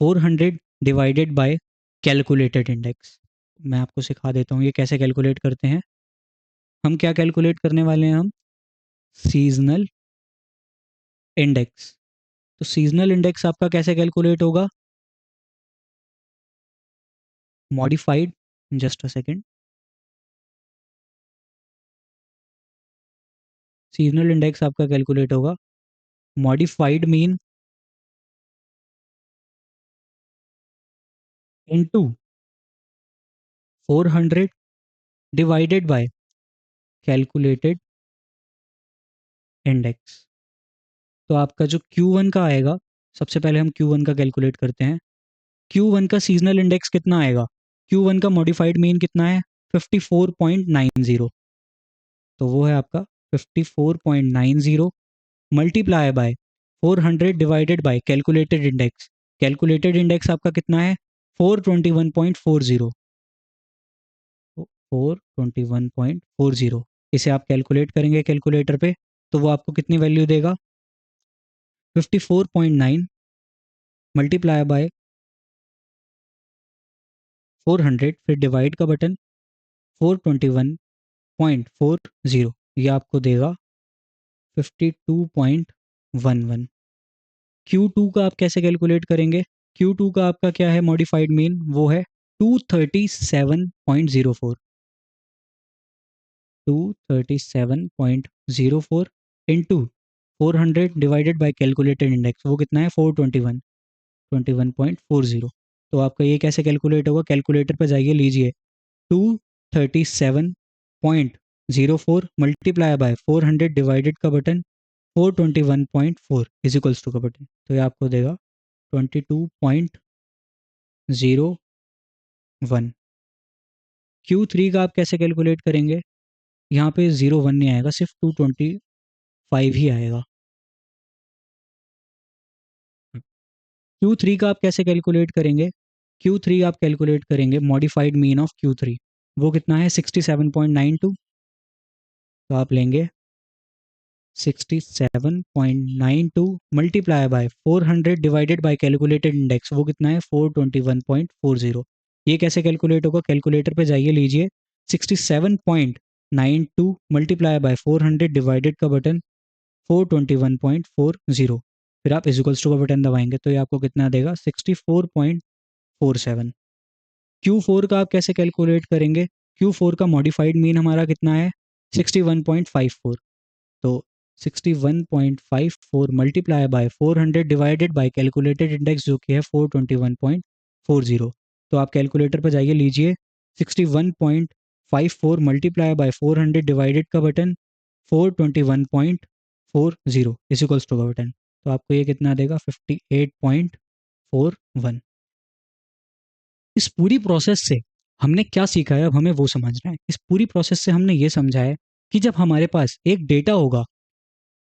400 divided by calculated index. मैं आपको सिखा देता हूँ ये कैसे कैलकुलेट करते हैं। हम क्या कैलकुलेट करने वाले हैं, हम सीजनल इंडेक्स। तो सीजनल इंडेक्स आपका कैसे कैलकुलेट होगा, modified, just a second, seasonal index आपका कैलकुलेट होगा modified mean into 400 divided by calculated index. तो आपका जो Q1 का आएगा, सबसे पहले हम Q1 का कैलकुलेट करते हैं। Q1 का सीजनल इंडेक्स कितना आएगा, Q1 का मॉडिफाइड मीन कितना है, 54.90, तो वो है आपका 54.90 multiply by 400 divided by calculated index. Calculated index आपका कितना है, 421.40, 421.40। इसे आप कैलकुलेट करेंगे कैलकुलेटर पे, तो वो आपको कितनी वैल्यू देगा, 54.9 मल्टीप्लाई बाय 400, फिर डिवाइड का बटन, 421.40, ये आपको देगा 52.11। Q2 का आप कैसे कैलकुलेट करेंगे, Q2 का आपका क्या है मॉडिफाइड मीन, वो है 237.04, 237.04 into 400 divided by calculated index, वो कितना है, 421.40। तो आपका ये कैसे कैलकुलेट होगा, कैलकुलेटर पर जाइए, लीजिए 237.04 मल्टीप्लाई बाय 400 डिवाइडेड का बटन, 421.4 इज इक्वल्स टू का बटन, तो ये आपको देगा 22.01। Q3 का आप कैसे कैलकुलेट करेंगे, यहाँ पे 01 नहीं आएगा, सिर्फ 225 ही आएगा। Q3 का आप कैसे कैलकुलेट करेंगे, Q3 आप कैलकुलेट करेंगे मॉडिफाइड मीन ऑफ Q3, वो कितना है 67.92, तो आप लेंगे 67.92 multiply by 400 divided by calculated index, वो कितना है 421.40। ये कैसे कैलकुलेट होगा, कैलकुलेटर पे जाइए, लीजिए 67.92 मल्टीप्लाई बाय 400 डिवाइडेड का बटन, 421.40, फिर आप इजिकल्स टू का बटन दबाएंगे, तो ये आपको कितना देगा, 64.47। Q4 का आप कैसे कैलकुलेट करेंगे, Q4 का मॉडिफाइड मीन हमारा कितना है 61.54, तो 61.54 multiply by 400 divided by calculated index जो कि है 421.40। तो आप कैलकुलेटर पर जाइए, लीजिए 61.54 मल्टीप्लाई बाय 400 डिवाइडेड का बटन, 421.40 इज इक्वल्स टू का बटन, तो आपको ये कितना देगा 58.41। इस पूरी प्रोसेस से हमने क्या सीखा है, अब हमें वो समझना है। इस पूरी प्रोसेस से हमने ये समझा है कि जब हमारे पास एक डेटा होगा,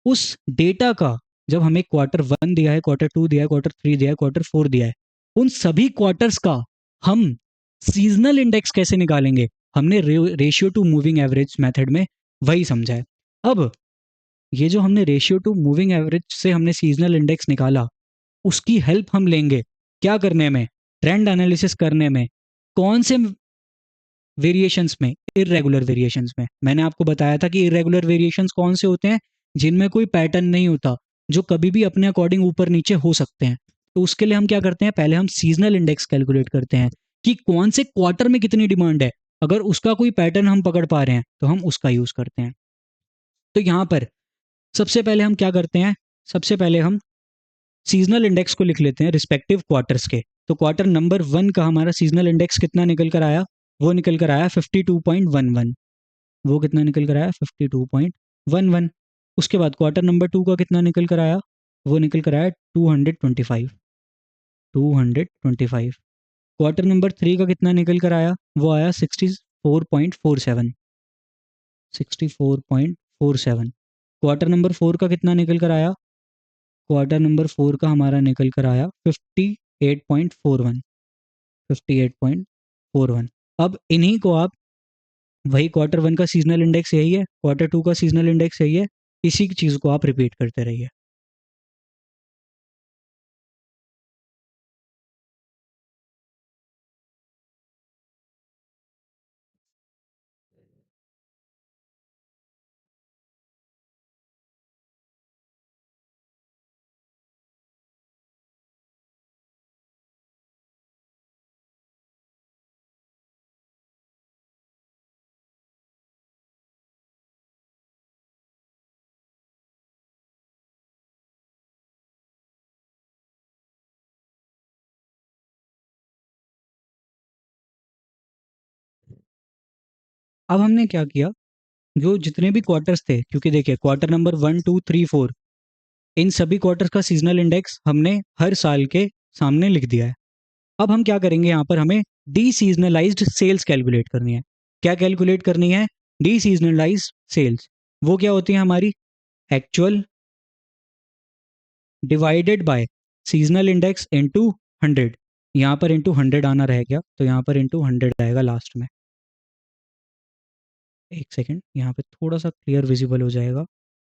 उस डेटा का जब हमें Q1 दिया है, Q2 दिया है, Q3 दिया है, Q4 दिया है, उन सभी क्वार्टर्स का हम सीजनल इंडेक्स कैसे निकालेंगे, हमने ratio two moving average method में वही समझा है। अब ये जो हमने रेशियो टू मूविंग एवरेज से हमने सीजनल इंडेक्स निकाला, उसकी हेल्प हम लेंगे क्या करने में, ट्रेंड एनालिसिस करने में। कौन से वेरिएशंस में, इरेगुलर वेरिएशंस में। मैंने आपको बताया था कि इरेगुलर वेरिएशंस कौन से होते हैं, जिनमें कोई पैटर्न नहीं होता, जो कभी भी अपने अकॉर्डिंग ऊपर नीचे हो सकते हैं। तो उसके लिए हम क्या करते हैं, पहले हम सीजनल इंडेक्स कैलकुलेट करते हैं कि कौन से क्वार्टर में कितनी डिमांड है। अगर उसका कोई पैटर्न हम पकड़ पा रहे हैं तो हम उसका यूज करते हैं। तो यहाँ पर सबसे पहले हम क्या करते हैं, सबसे पहले हम सीजनल इंडेक्स को लिख लेते हैं रिस्पेक्टिव क्वार्टर्स के। तो क्वार्टर नंबर 1 का हमारा सीजनल इंडेक्स कितना निकल कर आया, वो निकल कर आया 52.11। वो कितना निकल कर आया 52.11। उसके बाद क्वार्टर नंबर 2 का कितना निकल कर आया, वो निकल कर आया 225। 225। क्वार्टर नंबर 3 का कितना निकल कर आया, वो आया 64.47। 64.47। क्वार्टर नंबर 4 का कितना निकल कर आया, क्वार्टर नंबर 4 का हमारा निकल कर आया 58.41। 58.41। अब इन्हीं को आप, वही Q1 का सीजनल इंडेक्स यही है, Q2 का सीजनल इंडेक्स यही है, इसी चीज को आप रिपीट करते रहिए। अब हमने क्या किया, जो जितने भी क्वार्टर्स थे, क्योंकि देखिए क्वार्टर नंबर 1, 2, 3, 4, इन सभी क्वार्टर्स का सीजनल इंडेक्स हमने हर साल के सामने लिख दिया है। अब हम क्या करेंगे, यहाँ पर हमें डी सीजनलाइज्ड सेल्स कैलकुलेट करनी है। क्या कैलकुलेट करनी है, डी सीजनलाइज्ड सेल्स। वो क्या होती है हमारी, actual divided bye seasonal index into 100। यहाँ पर इनटू 100 आना रह गया, तो यहाँ पर इनटू 100 आएगा लास्ट में। एक सेकेंड, यहाँ पे थोड़ा सा क्लियर विजिबल हो जाएगा।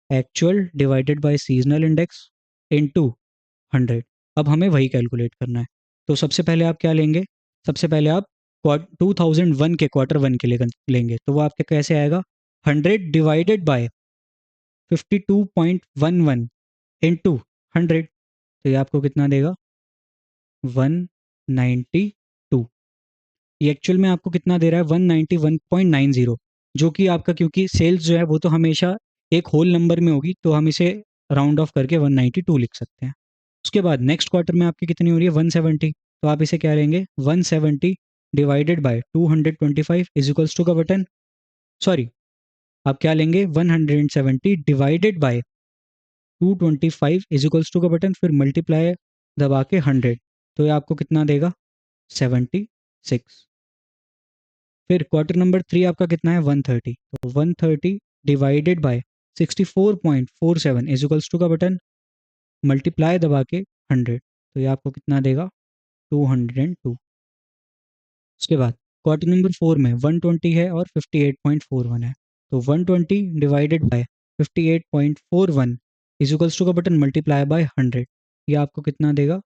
Actual divided bye seasonal index into 100। अब हमें वही कैलकुलेट करना है। तो सबसे पहले आप क्या लेंगे, सबसे पहले आप 2001 के Q1 के लिए लेंगे, तो वो आपके कैसे आएगा, 100 डिवाइडेड बाय 52.11 इंटू 100। तो ये आपको कितना देगा 192। ये एक्चुअल में आपको कितना दे रहा है 191.90, जो कि आपका, क्योंकि सेल्स जो है वो तो हमेशा एक होल नंबर में होगी, तो हम इसे राउंड ऑफ करके 192 लिख सकते हैं। उसके बाद नेक्स्ट क्वार्टर में आपकी कितनी हो रही है 170, तो आप इसे क्या लेंगे 170 divided by 225 is equals to का बटन, सॉरी, आप क्या लेंगे 170 divided by 225 is equals to का बटन, फिर मल्टीप्लाई दबा के 100, तो ये आपको कितना देगा 76। फिर क्वार्टर नंबर 3 आपका कितना है 130, तो 130 divided by 64.47 is equals to का बटन, मल्टीप्लाई दबा के 100, तो ये आपको कितना देगा 202। उसके बाद क्वार्टर नंबर 4 में 120 है और 58.41 है, तो 120 divided by 58.41 is equals to का बटन मल्टीप्लाई बाय 100, ये आपको कितना देगा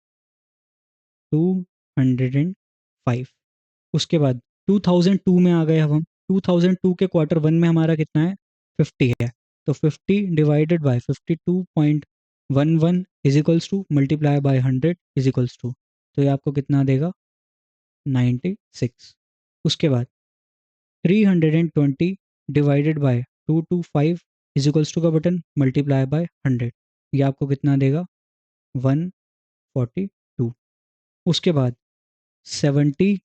205। उसके बाद 2002 में आ गए, अब हम 2002 के Q1 में हमारा कितना है 50 है, तो 50 divided by 52.11 is equals to multiply by 100 is equals to, तो ये आपको कितना देगा 96। उसके बाद 320 divided by 225 is equals to का बटन मल्टीप्लाई बाय 100, ये आपको कितना देगा 142। उसके बाद 70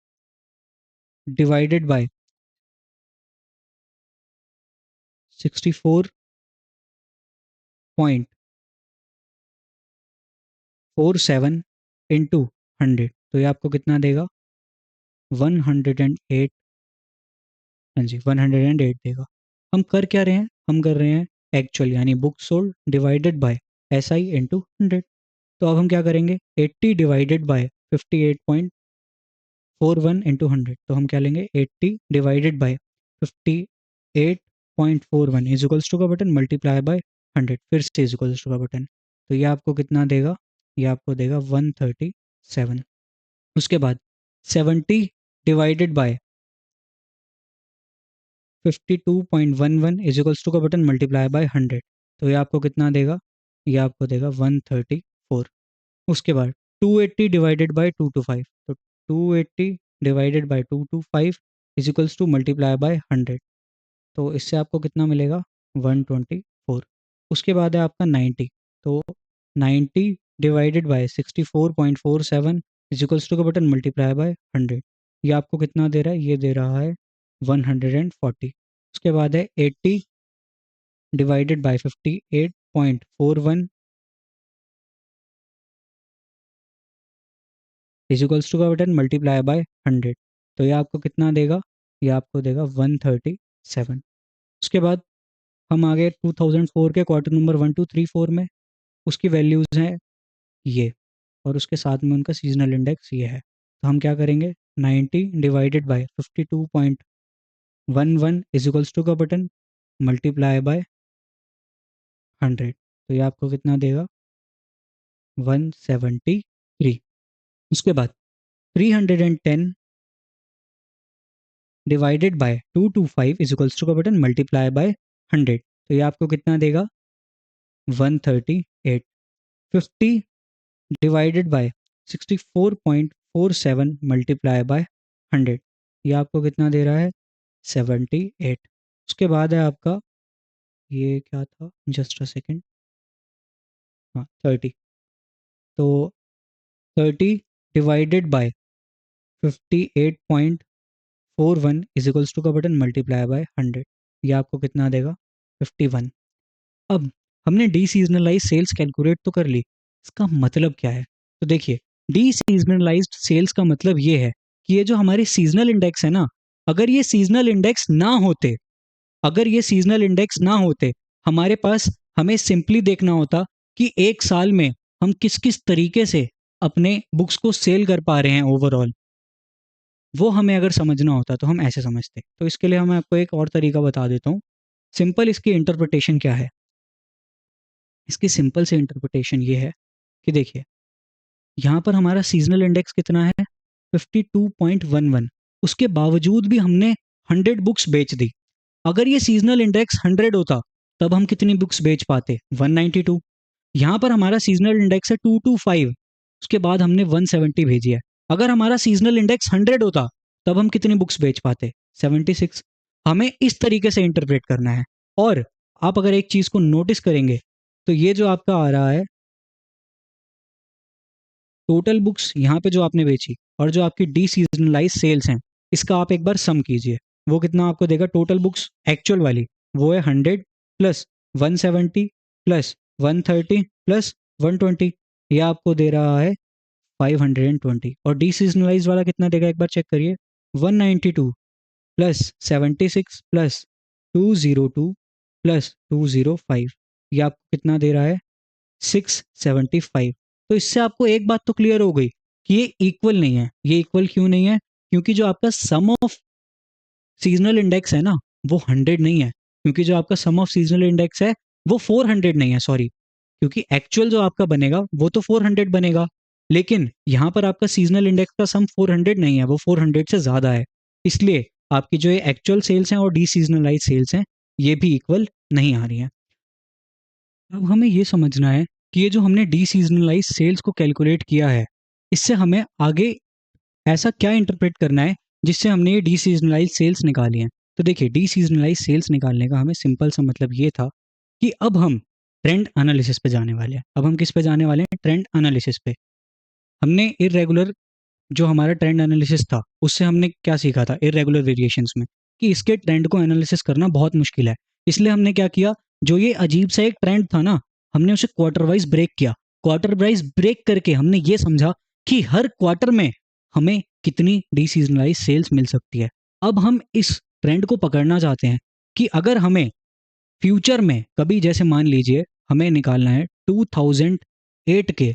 डिवाइडेड बाय 64 48.47 इंटू 100, तो ये आपको कितना देगा? 108। हाँ जी, 108 देगा। हम कर क्या रहे हैं? हम कर रहे हैं एक्चुअल, यानी book sold divided by SI into 100। तो अब हम क्या करेंगे? 80 डिवाइडेड बाय 58.41 इंटू 100, तो हम क्या लेंगे? 80 divided by 58.41 is equals to का बटन मल्टीप्लाई बाय 100, फिर से इज इक्वल्स टू का बटन। तो ये आपको कितना देगा? ये आपको देगा 137। उसके बाद 70 divided by 52.11 is equals to का बटन मल्टीप्लाई बाय 100, तो ये आपको कितना देगा? ये आपको देगा 134। उसके बाद 280 डिवाइडेड बाय 225, तो 280 divided by 225 is equals to multiply by 100, तो इससे आपको कितना मिलेगा? 124। उसके बाद है आपका 90, तो 90 divided by 64.47 is equals to का बटन मल्टीप्लाई बाय 100, ये आपको कितना दे रहा है? ये दे रहा है 140। उसके बाद है 80 divided by 58.41 is equals to का बटन मल्टीप्लाई बाय 100, तो ये आपको कितना देगा? ये आपको देगा 137। उसके बाद हम आ गए 2004 के क्वार्टर नंबर 1 2 3 4 में। उसकी वैल्यूज़ हैं ये, और उसके साथ में उनका सीजनल इंडेक्स ये है। तो हम क्या करेंगे? 90 divided by 52.11 is equals to का बटन मल्टीप्लाई बाय 100, तो ये आपको कितना देगा? 173। उसके बाद 310 divided by 225 is equals to का बटन मल्टीप्लाई बाय 100, तो ये आपको कितना देगा? 138। 50 डिवाइडेड बाय 64.47 मल्टीप्लाई बाय 100, ये आपको कितना दे रहा है? 78। उसके बाद है आपका, ये क्या था, जस्ट अ सेकेंड, हाँ 30, तो 30 divided by 58.41 is equals to का बटन मल्टीप्लाई बाय 100, ये आपको कितना देगा? 51। अब हमने डी सीजनलाइज सेल्स कैलकुलेट तो कर ली, इसका मतलब क्या है? तो देखिए, डी सीजनलाइज्ड सेल्स का मतलब ये है कि ये जो हमारे सीजनल इंडेक्स है ना, अगर ये सीजनल इंडेक्स ना होते, अगर ये सीजनल इंडेक्स ना होते, हमारे पास, हमें सिंपली देखना होता कि एक साल में हम किस किस तरीके से अपने बुक्स को सेल कर पा रहे हैं ओवरऑल, वो हमें अगर समझना होता तो हम ऐसे समझते। तो इसके लिए मैं आपको एक और तरीका बता देता हूँ। सिंपल इसकी इंटरप्रिटेशन क्या है? इसकी सिंपल से इंटरप्रिटेशन ये है कि देखिए, यहाँ पर हमारा सीजनल इंडेक्स कितना है? 52.11। उसके बावजूद भी हमने 100 बुक्स बेच दी। अगर ये सीजनल इंडेक्स 100 होता, तब हम कितनी बुक्स बेच पाते? 192। यहाँ पर हमारा सीजनल इंडेक्स है 225, उसके बाद हमने 170 भेजी है। अगर हमारा सीजनल इंडेक्स 100 होता, तब हम कितनी बुक्स बेच पाते? 76। हमें इस तरीके से इंटरप्रेट करना है। और आप अगर एक चीज को नोटिस करेंगे, तो ये जो आपका आ रहा है टोटल बुक्स यहाँ पे जो आपने बेची, और जो आपकी डी सीजनलाइज सेल्स हैं, इसका आप एक बार सम कीजिए। वो कितना आपको देगा? टोटल बुक्स एक्चुअल वाली, वो है 100 प्लस 170 प्लस 130 प्लस 120, ये आपको दे रहा है 520। और डी सीजनलाइज वाला कितना देगा? एक बार चेक करिए। 192 प्लस 76 प्लस 202 प्लस 205, ये आपको कितना दे रहा है? 675। तो इससे आपको एक बात तो क्लियर हो गई कि ये इक्वल नहीं है। ये इक्वल क्यों नहीं है? क्योंकि जो आपका सम ऑफ सीजनल इंडेक्स है ना, वो 100 नहीं है। क्योंकि जो आपका सम ऑफ सीजनल इंडेक्स है, वो 400 नहीं है, सॉरी। क्योंकि एक्चुअल जो आपका बनेगा वो तो 400 बनेगा, लेकिन यहाँ पर आपका सीजनल इंडेक्स का सम 400 नहीं है, वो 400 से ज़्यादा है। इसलिए आपकी जो ये एक्चुअल सेल्स हैं और डी सीजनलाइज सेल्स हैं, ये भी इक्वल नहीं आ रही हैं। अब हमें ये समझना है कि ये जो हमने डी सीजनलाइज सेल्स को कैलकुलेट किया है, इससे हमें आगे ऐसा क्या इंटरप्रेट करना है जिससे हमने ये डी सीजनलाइज सेल्स निकाली हैं। तो देखिए, डी सीजनलाइज सेल्स निकालने का हमें सिंपल सा मतलब ये था कि अब हम ट्रेंड एनालिसिस पे जाने वाले हैं। अब हम किस पे जाने वाले हैं? ट्रेंड एनालिसिस पे। हमने इरेगुलर, जो हमारा ट्रेंड एनालिसिस था, उससे हमने क्या सीखा था इरेगुलर वेरिएशंस में, कि इसके ट्रेंड को एनालिसिस करना बहुत मुश्किल है। इसलिए हमने क्या किया, जो ये अजीब सा एक ट्रेंड था ना, हमने उसे क्वार्टर वाइज ब्रेक किया। क्वार्टर वाइज ब्रेक करके हमने ये समझा कि हर क्वार्टर में हमें कितनी डीसीजनलाइज सेल्स मिल सकती है। अब हम इस ट्रेंड को पकड़ना चाहते हैं कि अगर हमें फ्यूचर में कभी, जैसे मान लीजिए हमें निकालना है 2008 के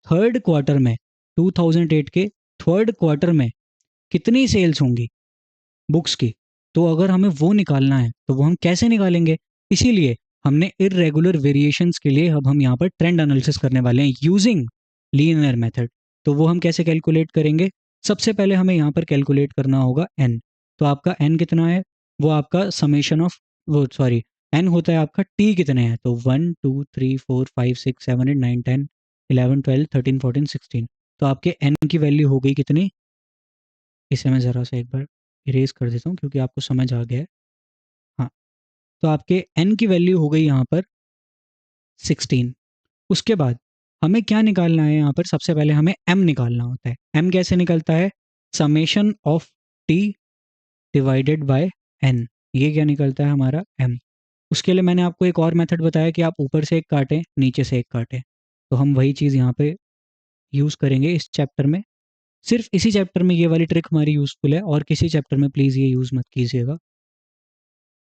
थर्ड क्वार्टर में, 2008 के थर्ड क्वार्टर में कितनी सेल्स होंगी बुक्स की, तो अगर हमें वो निकालना है तो वो हम कैसे निकालेंगे? इसीलिए हमने इरेगुलर वेरिएशंस के लिए अब हम यहाँ पर ट्रेंड एनालिसिस करने वाले हैं यूजिंग लीनियर मेथड। तो वो हम कैसे कैलकुलेट करेंगे? सबसे पहले हमें यहाँ पर कैलकुलेट करना होगा एन। तो आपका एन कितना है? वो आपका समेशन ऑफ, वो सॉरी, एन होता है आपका टी कितने हैं, तो 1 2 3 4 5 6 7 8 9 10 11 12 13 14 16। तो आपके एन की वैल्यू हो गई कितनी? इसे मैं ज़रा सा एक बार इरेज कर देता हूँ क्योंकि आपको समझ आ गया है। हाँ, तो आपके n की वैल्यू हो गई यहाँ पर 16। उसके बाद हमें क्या निकालना है? यहाँ पर सबसे पहले हमें m निकालना होता है। m कैसे निकलता है? Summation of t divided by n। ये क्या निकलता है हमारा? m। उसके लिए मैंने आपको एक और मेथड बताया कि आप ऊपर से एक काटें, नीचे से एक काटें। तो हम वही चीज़ यहाँ पे यूज़ करेंगे इस चैप्टर में। सिर्फ इसी चैप्टर में ये वाली ट्रिक हमारी यूज़फुल है, और किसी चैप्टर में प्लीज़ ये यूज़ मत कीजिएगा।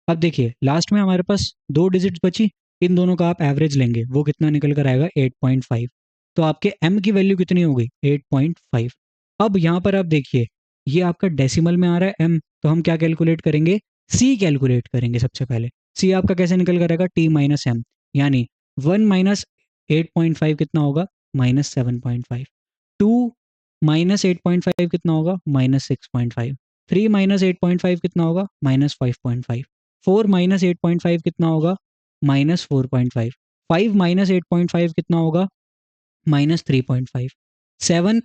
अब देखिए लास्ट में हमारे पास 2 डिजिट्स बची, इन दोनों का आप एवरेज लेंगे, वो कितना निकल कर आएगा? 8.5। तो आपके m की वैल्यू कितनी हो गई? 8.5। अब यहाँ पर आप देखिए ये आपका डेसिमल में आ रहा है m, तो हम क्या कैलकुलेट करेंगे? c कैलकुलेट करेंगे सबसे पहले। c आपका कैसे निकल कर आएगा? t माइनस एम, यानी 1 माइनस 8.5 कितना होगा? -7.5। 2 माइनस 8.5 कितना होगा? -6.5। 3 माइनस 8.5 कितना होगा? -5.5। 4 माइनस 8.5 कितना होगा? -4.5। 5 माइनस 8.5 कितना होगा? -3.5। 7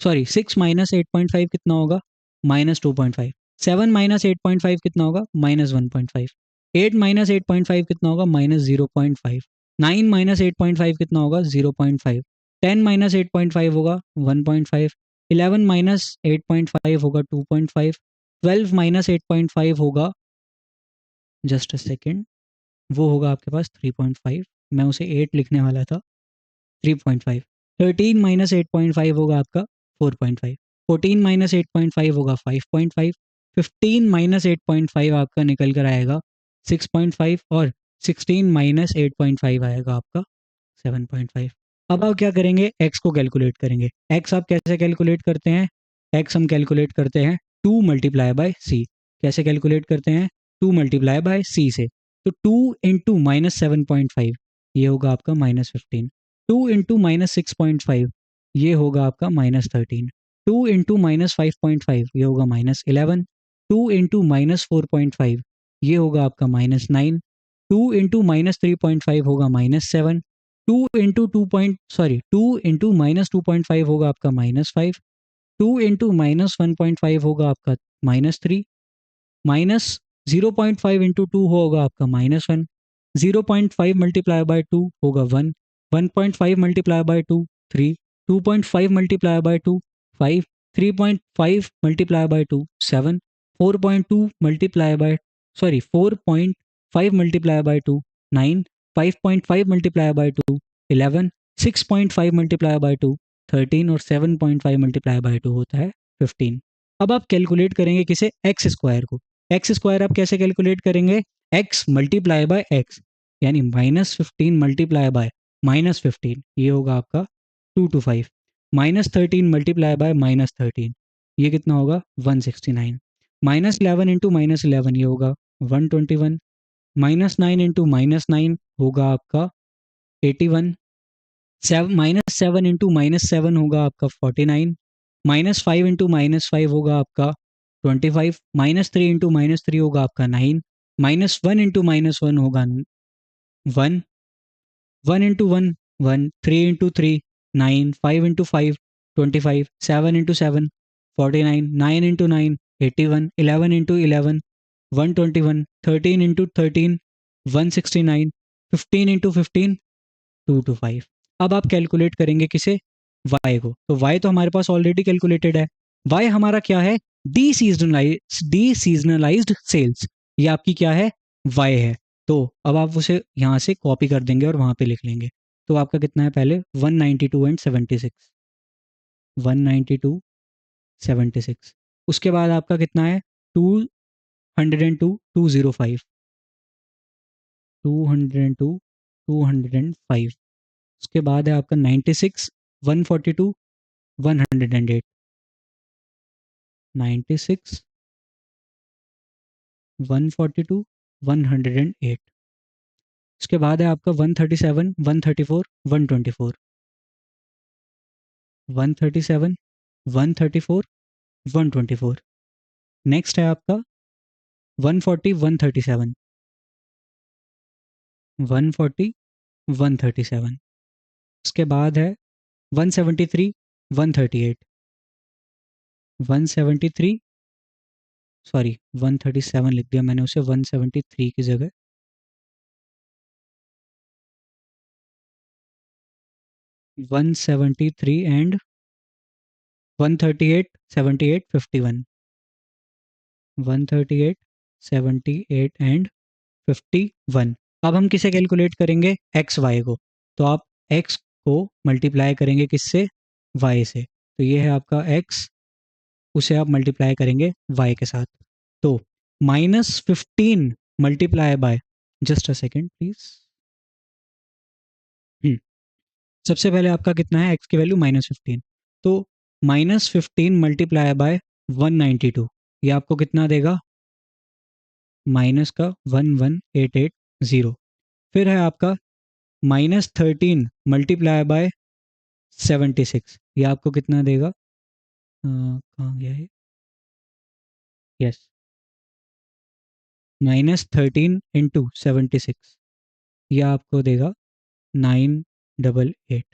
सॉरी 6 माइनस 8.5 कितना होगा? -2.5। 7 माइनस 8.5 कितना होगा? -1.5। 8 माइनस 8.5 कितना होगा? -0.5। 9 माइनस 8.5 कितना होगा? 0.5। 10 माइनस 8.5 होगा 1.5। 11 माइनस 8.5 होगा 2.5। 12 माइनस 8.5 होगा, जस्ट अ सेकेंड, वो होगा आपके पास 3.5। मैं उसे 8 लिखने वाला था, 3.5। 13 माइनस 8.5 होगा आपका 4.5। 14 माइनस 8.5 होगा 5.5। 15 माइनस 8.5 आपका निकल कर आएगा 6.5, और 16 माइनस 8.5 आएगा आपका 7.5। अब आप क्या करेंगे? x को कैलकुलेट करेंगे। x आप कैसे कैलकुलेट करते हैं? x हम कैलकुलेट करते हैं 2 मल्टीप्लाई बाय सी। कैसे कैलकुलेट करते हैं? 2 मल्टीप्लाई बाय सी से। तो 2 इंटू -7.5 ये होगा आपका -15। 2 इंटू -6.5 ये होगा आपका -13। 2 इंटू -5.5 ये होगा -11। 2 इंटू -4.5 ये होगा आपका -9। 2 इंटू -3.5 होगा -7। 2 इंटू टू इंटू -2.5 होगा आपका -5। 2 इंटू -1.5 होगा आपका -3। माइनस 0.5 इंटू 2 होगा आपका -1। 0.5 मल्टीप्लाई बाय 2 होगा 1। 1.5 multiply by 2 3। 2.5 multiply by 2 5। 3.5 multiply by 2 7। 4.2 multiply by 4.5 multiply by 2 9। 5.5 multiply by 2 11। 6.5 multiply by 2 13, और 7.5 मल्टीप्लाई बाय 2 होता है 15। अब आप कैलकुलेट करेंगे किसे? एक्स स्क्वायर को। एक्स स्क्वायर आप कैसे कैलकुलेट करेंगे? एक्स मल्टीप्लाई बाय एक्स, यानी -15 मल्टीप्लाई बाय -15 ये होगा आपका 2 to 5। -13 मल्टीप्लाई बाय -13 ये कितना होगा? 169। -11 इंटू -11 ये होगा 121। -9 इंटू -9 होगा आपका 81। -7 इंटू -7 होगा आपका 49। -5 इंटू -5 होगा आपका 25। -3 इंटू -3 होगा आपका 9। -1 इंटू -1 होगा 1। 1 into 1 1। 3 into 3 9। 5 into 5 25। 7 into 7 49। 9 into 9 81। 11 into 11 121। 13 into 13 169। 15 into 15 2 to 5। अब आप कैलकुलेट करेंगे किसे? y को। तो y तो हमारे पास ऑलरेडी कैलकुलेटेड है। y हमारा क्या है? Deseasonalized sales. ये आपकी क्या है? y है। तो अब आप उसे यहाँ से कॉपी कर देंगे और वहाँ पे लिख लेंगे। तो आपका कितना है पहले 192 एंड 76, 192 76। उसके बाद आपका कितना है 202 205, 202 205। उसके बाद है आपका 96 142 108, 96 142 108। उसके बाद है आपका 137 134 124, 137 134 124। नेक्स्ट है आपका 140 137, 140 137। उसके बाद है 173 138, 173, सॉरी 137 लिख दिया मैंने उसे 173 की जगह। 173 एंड 138 78 51, 138 78 एंड 51। अब हम किसे कैलकुलेट करेंगे एक्स वाई को। तो आप एक्स को मल्टीप्लाई करेंगे किससे वाई से। तो ये है आपका एक्स, उसे आप मल्टीप्लाई करेंगे वाई के साथ। तो -15 multiply by, just a second please. सबसे पहले आपका कितना है एक्स की वैल्यू -15। तो -15 मल्टीप्लाई बाय 192, ये आपको कितना देगा माइनस का 11880। फिर है आपका -13 मल्टीप्लाई बाय 76, ये आपको कितना देगा कहाँ गया है, यस, -13 इंटू 76, ये आपको देगा 988।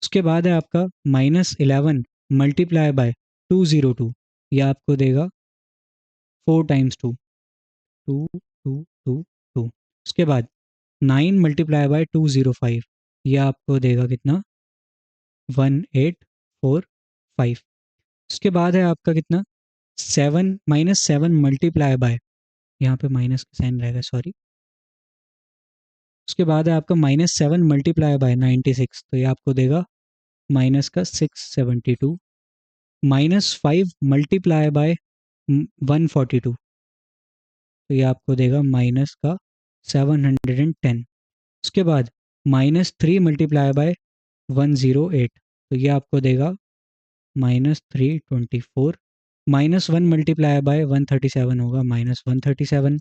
उसके बाद है आपका -11 मल्टीप्लाई बाय 202, ये आपको देगा 4 टाइम्स 2, 2 2 2 2। उसके बाद 9 मल्टीप्लाई बाय 205, ये आपको देगा कितना 1845। उसके बाद है आपका कितना 7 -7 मल्टीप्लाई बाय, यहाँ पे माइनस का साइन रहेगा सॉरी। उसके बाद है आपका -7 मल्टीप्लाई बाय 96, तो ये आपको देगा माइनस का 672। -5 मल्टीप्लाई बाय 142, तो ये आपको देगा माइनस का 710। उसके बाद -3 मल्टीप्लाई बाय 108, तो ये आपको देगा -324। -1 मल्टीप्लाई बाय 137 होगा -137।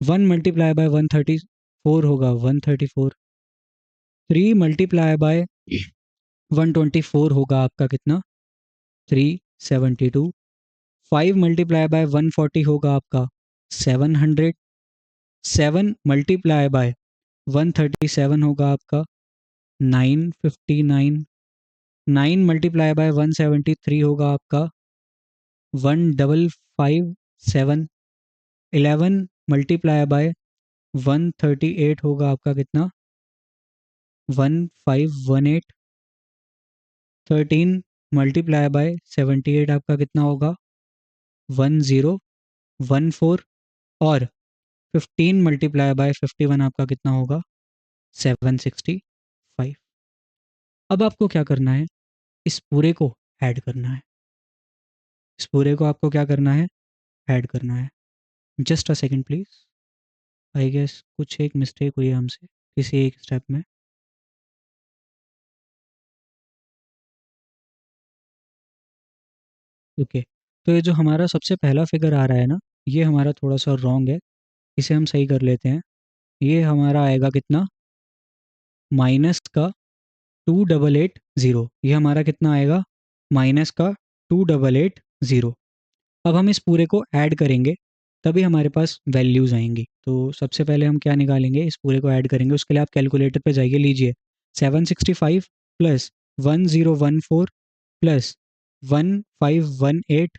1 मल्टीप्लाई बाय 134 होगा 134। 3 मल्टीप्लाई बाय 124 होगा आपका कितना 372। 5 मल्टीप्लाई बाय 140 होगा आपका 700। 7 मल्टीप्लाई बाय 137 होगा आपका 959। 9 मल्टीप्लाई बाय 173 होगा आपका 1557। 11 मल्टीप्लाई बाय 138 होगा आपका कितना 1518। 13 मल्टीप्लाई बाय 78 आपका कितना होगा 1014। और 15 मल्टीप्लाई बाय 51 आपका कितना होगा 765। अब आपको क्या करना है इस पूरे को ऐड करना है। इस पूरे को आपको क्या करना है ऐड करना है। Just a second please, I guess कुछ एक मिस्टेक हुई है हमसे किसी एक स्टेप में। ओके, तो ये जो हमारा सबसे पहला फिगर आ रहा है ना, ये हमारा थोड़ा सा रॉन्ग है, इसे हम सही कर लेते हैं। ये हमारा आएगा कितना माइनस का 2880, ये हमारा कितना आएगा माइनस का 2880। अब हम इस पूरे को ऐड करेंगे तभी हमारे पास वैल्यूज़ आएंगी। तो सबसे पहले हम क्या निकालेंगे इस पूरे को ऐड करेंगे, उसके लिए आप कैलकुलेटर पे जाइए, लीजिए 765 plus 1014 plus 1518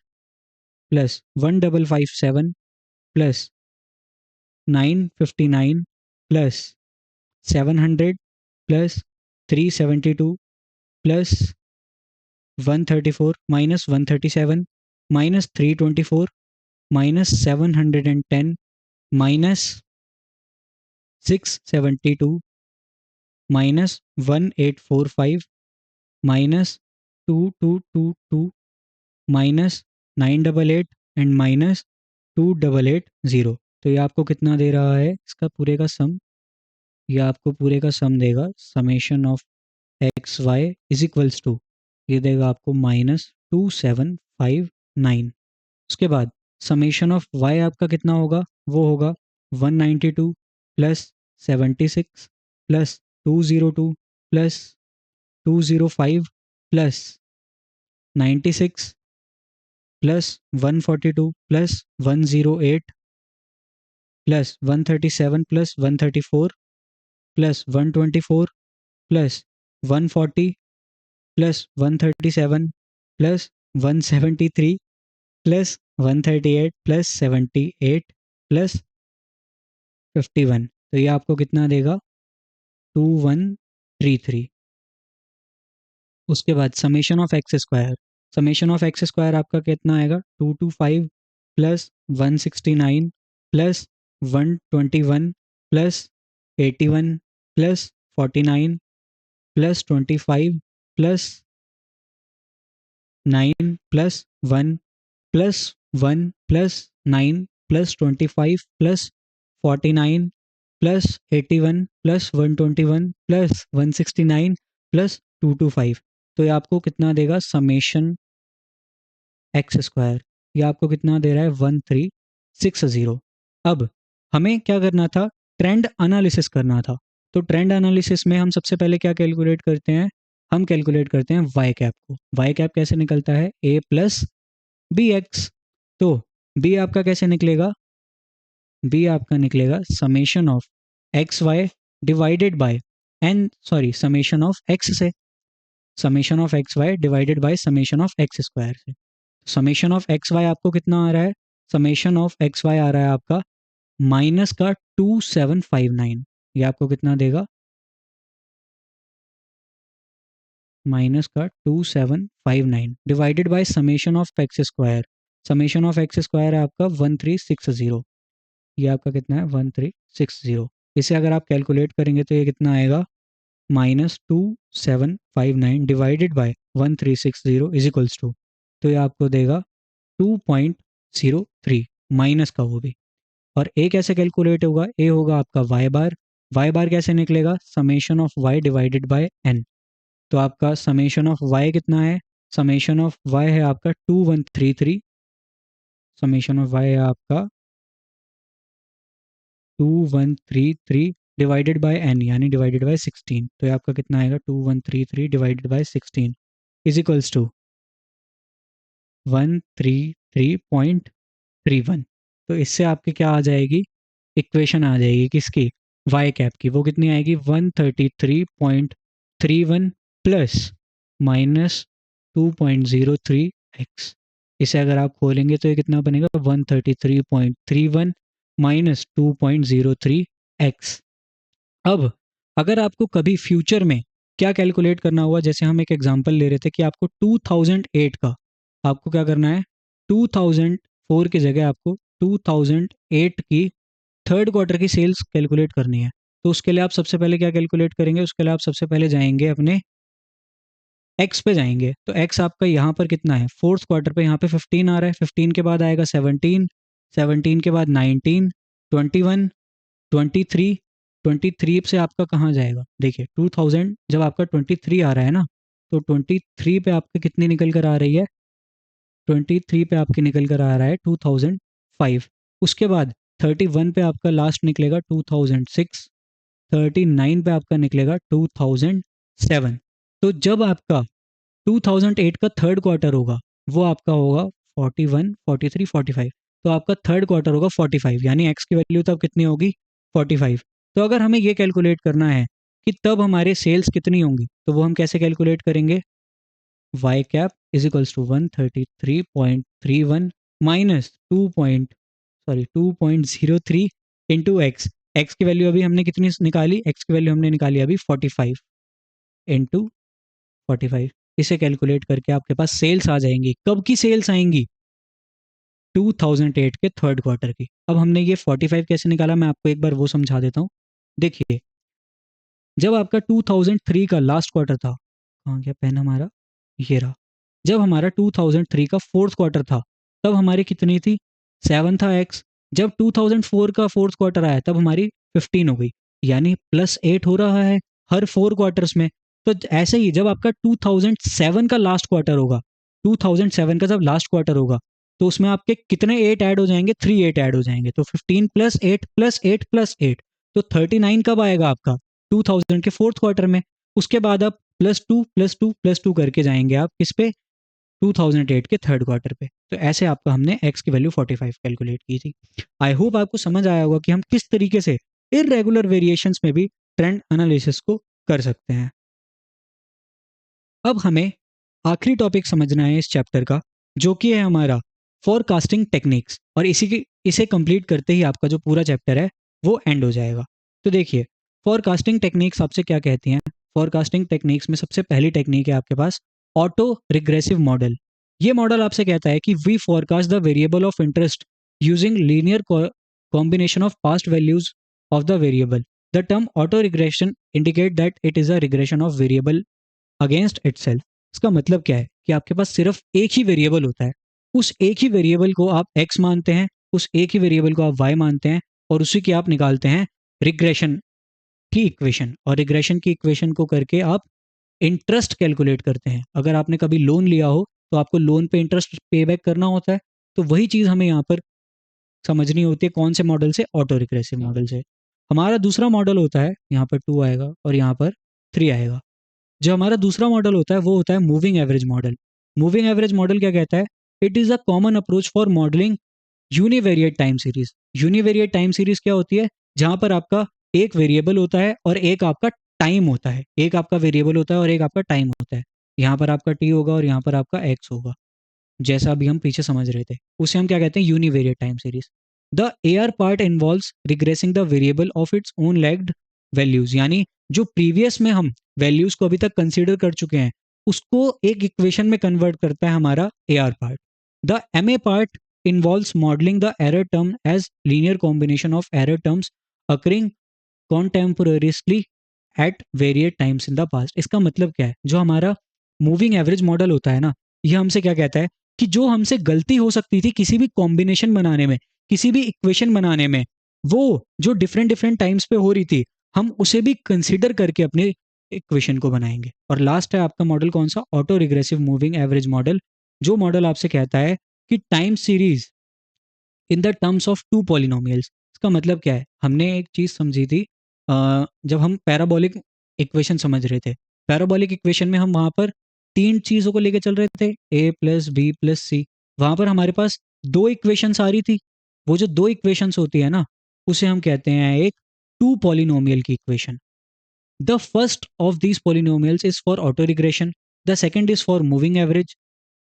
plus 1557 plus 959 plus 700 plus 372 plus 134 minus 137 minus 324 minus 710 minus 672 minus 1845 minus 2222 minus 988 and minus 2880। तो ये आपको कितना दे रहा है, इसका पूरे का सम, ये आपको पूरे का सम देगा summation of x y is equals to, ये देगा आपको -2759। उसके बाद समेशन ऑफ वाई आपका कितना होगा, वो होगा 192 plus 76 plus 202 plus 205 plus 96 plus 142 plus 108 plus 137 plus 134 plus 124 plus 140 plus 137 plus 173 plus 138 plus 78 plus 51। तो ये आपको कितना देगा 2133। उसके बाद summation of X square, summation of X square आपका कितना आएगा 225 plus 169 plus 121 plus 81 plus 49 plus 25 plus 9 plus 1 plus 1 plus 9 plus 25 plus 49 plus 81 plus 121 plus 169 plus 225। तो ये आपको कितना देगा समेशन एक्स स्क्वायर, ये आपको कितना दे रहा है 1360। अब हमें क्या करना था, ट्रेंड एनालिसिस करना था। तो ट्रेंड एनालिसिस में हम सबसे पहले क्या कैलकुलेट करते हैं, हम कैलकुलेट करते हैं वाई कैप को। वाई कैप कैसे निकलता है, ए प्लस बी एक्स। तो बी आपका कैसे निकलेगा, बी आपका निकलेगा summation of x Y divided by N, sorry summation of X से, summation of x Y divided by summation of X square से। समेशन ऑफ एक्स वाई आपको कितना आ रहा है, समेशन ऑफ एक्स वाई आ रहा है आपका माइनस का 2759। ये आपको कितना देगा, माइनस का 2759 divided by summation of X square, summation of X square है आपका 1360। ये आपका कितना है 1360। इसे अगर आप कैलकुलेट करेंगे तो ये कितना आएगा -2759 divided by 1360 is equals to, तो ये आपको देगा 2.03 माइनस का वो भी। और ए कैसे कैलकुलेट होगा, ए होगा आपका वाई बार, वाई बार कैसे निकलेगा summation of Y divided by n. तो आपका समेशन ऑफ वाई कितना है, समेशन ऑफ वाई है आपका 2133, समेशन ऑफ वाई है आपका 2133 डिवाइडेड बाय एन यानी डिवाइडेड बाय 16। तो ये आपका कितना आएगा 2133 divided by 16 is equals to 133.31। तो इससे आपके क्या आ जाएगी, इक्वेशन आ जाएगी किसकी, वाई कैप की। वो कितनी आएगी 133.31 प्लस माइनस 2.03 एक्स। इसे अगर आप खोलेंगे तो ये कितना बनेगा 133.31 माइनस 2.03 एक्स। अब अगर आपको कभी फ्यूचर में क्या कैलकुलेट करना हुआ, जैसे हम एक एग्जांपल ले रहे थे कि आपको 2008 का, आपको क्या करना है 2004 की जगह आपको 2008 की थर्ड क्वार्टर की सेल्स कैलकुलेट करनी है। तो उसके लिए आप सबसे पहले क्या कैलकुलेट करेंगे, उसके लिए आप सबसे पहले जाएंगे अपने एक्स पे जाएंगे। तो एक्स आपका यहाँ पर कितना है, फोर्थ क्वार्टर पे यहाँ पे 15 आ रहा है, 15 के बाद आएगा 17, 17 के बाद 19, 21, 23, 23 से आपका कहाँ जाएगा, देखिए 2000 जब आपका 23 आ रहा है ना, तो 23 पे आपके कितनी निकल कर आ रही है, 23 पे आपके निकल कर आ रहा है 2005। उसके बाद 31 पे आपका लास्ट निकलेगा 2006, 39 पे आपका निकलेगा 2007। तो जब आपका 2008 का थर्ड क्वार्टर होगा वो आपका होगा 41, 43, 45। तो आपका थर्ड क्वार्टर होगा 45, यानी एक्स की वैल्यू तब कितनी होगी 45। तो अगर हमें ये कैलकुलेट करना है कि तब हमारे सेल्स कितनी होंगी, तो वो हम कैसे कैलकुलेट करेंगे, y cap is equals to 133.31 minus 2.03 into x. X की वैल्यू अभी हमने कितनी निकाली, एक्स की वैल्यू हमने निकाली अभी 45 इंटू 45। इसे कैलकुलेट करके आपके पास सेल्स आ जाएंगी। कब की सेल्स आएंगी, 2008 के थर्ड क्वार्टर की। अब हमने ये 45 कैसे निकाला, मैं आपको एक बार वो समझा देता हूँ। देखिए, जब आपका 2003 का लास्ट क्वार्टर था, कहाँ गया पेन हमारा, ये रहा। जब हमारा 2003 का फोर्थ क्वार्टर था, तब हमारी कितनी थी, 7 था एक्स। जब 2004 का फोर्थ क्वार्टर आया, तब हमारी 15 हो गई, यानी +8 हो रहा है हर 4 क्वार्टर्स में। तो ऐसे ही जब आपका 2007 का लास्ट क्वार्टर होगा, 2007 का जब लास्ट क्वार्टर होगा, तो उसमें आपके कितने 8 ऐड हो जाएंगे, 3 8 ऐड हो जाएंगे। तो 15 +8 +8 +8, तो 39 कब आएगा आपका, 2000 के फोर्थ क्वार्टर में। उसके बाद आप +2 +2 +2 करके जाएंगे आप किस पे, 2008 के थर्ड क्वार्टर पे। तो ऐसे आपका हमने x की वैल्यू 45 कैलकुलेट की थी। आई होप आपको समझ आया होगा कि हम किस तरीके से इरेगुलर वेरिएशंस में भी ट्रेंड एनालिसिस को कर सकते हैं। अब हमें आखिरी टॉपिक समझना है इस चैप्टर का, जो कि है हमारा फोरकास्टिंग टेक्निक्स, और इसे कंप्लीट करते ही आपका जो पूरा चैप्टर है वो एंड हो जाएगा। तो देखिए, फोरकास्टिंग टेक्निक्स आपसे क्या कहती हैं। फोरकास्टिंग टेक्निक्स में सबसे पहली टेक्निक है आपके पास ऑटो रिग्रेसिव मॉडल। ये मॉडल आपसे कहता है कि we forecast the variable of interest using linear combination of past values of the variable. The term auto regression indicate that it is a regression of variable against itself. इसका मतलब क्या है कि आपके पास सिर्फ एक ही वेरिएबल होता है, उस एक ही वेरिएबल को आप x मानते हैं, उस एक ही वेरिएबल को आप y मानते हैं, और उसी की आप निकालते हैं रिग्रेशन की इक्वेशन, और रिग्रेशन की इक्वेशन को करके आप इंटरेस्ट कैलकुलेट करते हैं। अगर आपने कभी लोन लिया हो तो आपको लोन पे इंटरेस्ट पे बैक करना होता है, तो वही चीज़ हमें यहाँ पर समझनी होती है। कौन से मॉडल से, ऑटो रिग्रेसिव मॉडल से। हमारा दूसरा मॉडल होता है, यहाँ पर 2 आएगा और यहाँ पर 3 आएगा। जो हमारा दूसरा मॉडल होता है वो होता है moving average model. Moving average model क्या कहता है, it is a common approach for modelling univariate time series. Univariate time series क्या होती है, जहां पर आपका एक वेरिएबल होता है और एक आपका टाइम होता है, एक आपका वेरिएबल होता है और एक आपका टाइम होता है। यहाँ पर आपका टी होगा और यहाँ पर आपका एक्स होगा, जैसा अभी हम पीछे समझ रहे थे, उसे हम क्या कहते हैं, univariate time series. The AR part involves regressing the variable of its own lagged values, यानी जो प्रीवियस में हम वैल्यूज को अभी तक कंसीडर कर चुके हैं उसको एक इक्वेशन में कन्वर्ट करता है हमारा AR part. The MA part involves modelling the error term as linear combination of error terms occurring contemporarily at various times in the past. इसका मतलब क्या है, जो हमारा मूविंग एवरेज मॉडल होता है ना, ये हमसे क्या कहता है कि जो हमसे गलती हो सकती थी किसी भी कॉम्बिनेशन बनाने में, किसी भी इक्वेशन बनाने में, वो जो डिफरेंट डिफरेंट टाइम्स पे हो रही थी, हम उसे भी कंसिडर करके अपने इक्वेशन को बनाएंगे। और लास्ट है आपका मॉडल कौन सा, autoregressive moving average model. जो मॉडल आपसे कहता है कि time series in the terms of two polynomials. इसका मतलब क्या है, हमने एक चीज समझी थी जब हम पैराबोलिक इक्वेशन समझ रहे थे। पैराबोलिक इक्वेशन में हम वहां पर तीन चीजों को लेकर चल रहे थे, a+b+c। वहां पर हमारे पास दो इक्वेशंस आ रही थी। वो जो दो इक्वेशंस होती है ना, उसे हम कहते हैं एक टू पॉलिनोमियल की equation. The first of these polynomials is for autoregression. The second is for moving average.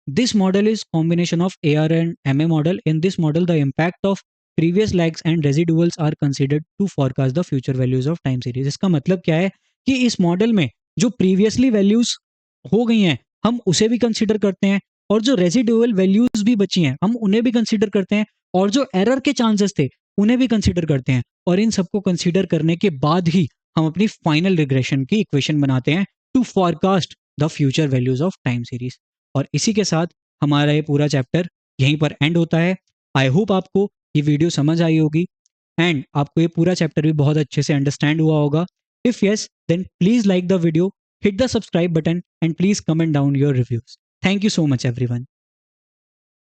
This model is combination of AR and MA model. In this model, the impact of previous lags and residuals are considered to forecast the future values of time series. इसका मतलब क्या है कि इस model में जो previously values हो गई हैं हम उसे भी कंसिडर करते हैं, और जो रेजिडुअल वैल्यूज भी बची हैं हम उन्हें भी कंसिडर करते हैं, और जो एरर के चांसेस थे उन्हें भी कंसिडर करते हैं। और इन सबको कंसिडर करने के बाद ही हम अपनी फाइनल रिग्रेशन की इक्वेशन बनाते हैं to forecast the future values of time series. और इसी के साथ हमारा ये पूरा चैप्टर यहीं पर एंड होता है। आई होप आपको ये वीडियो समझ आई होगी एंड आपको ये पूरा चैप्टर भी बहुत अच्छे से अंडरस्टैंड हुआ होगा। If yes, then please like the video, hit the subscribe button, and please comment down your reviews. Thank you so much everyone.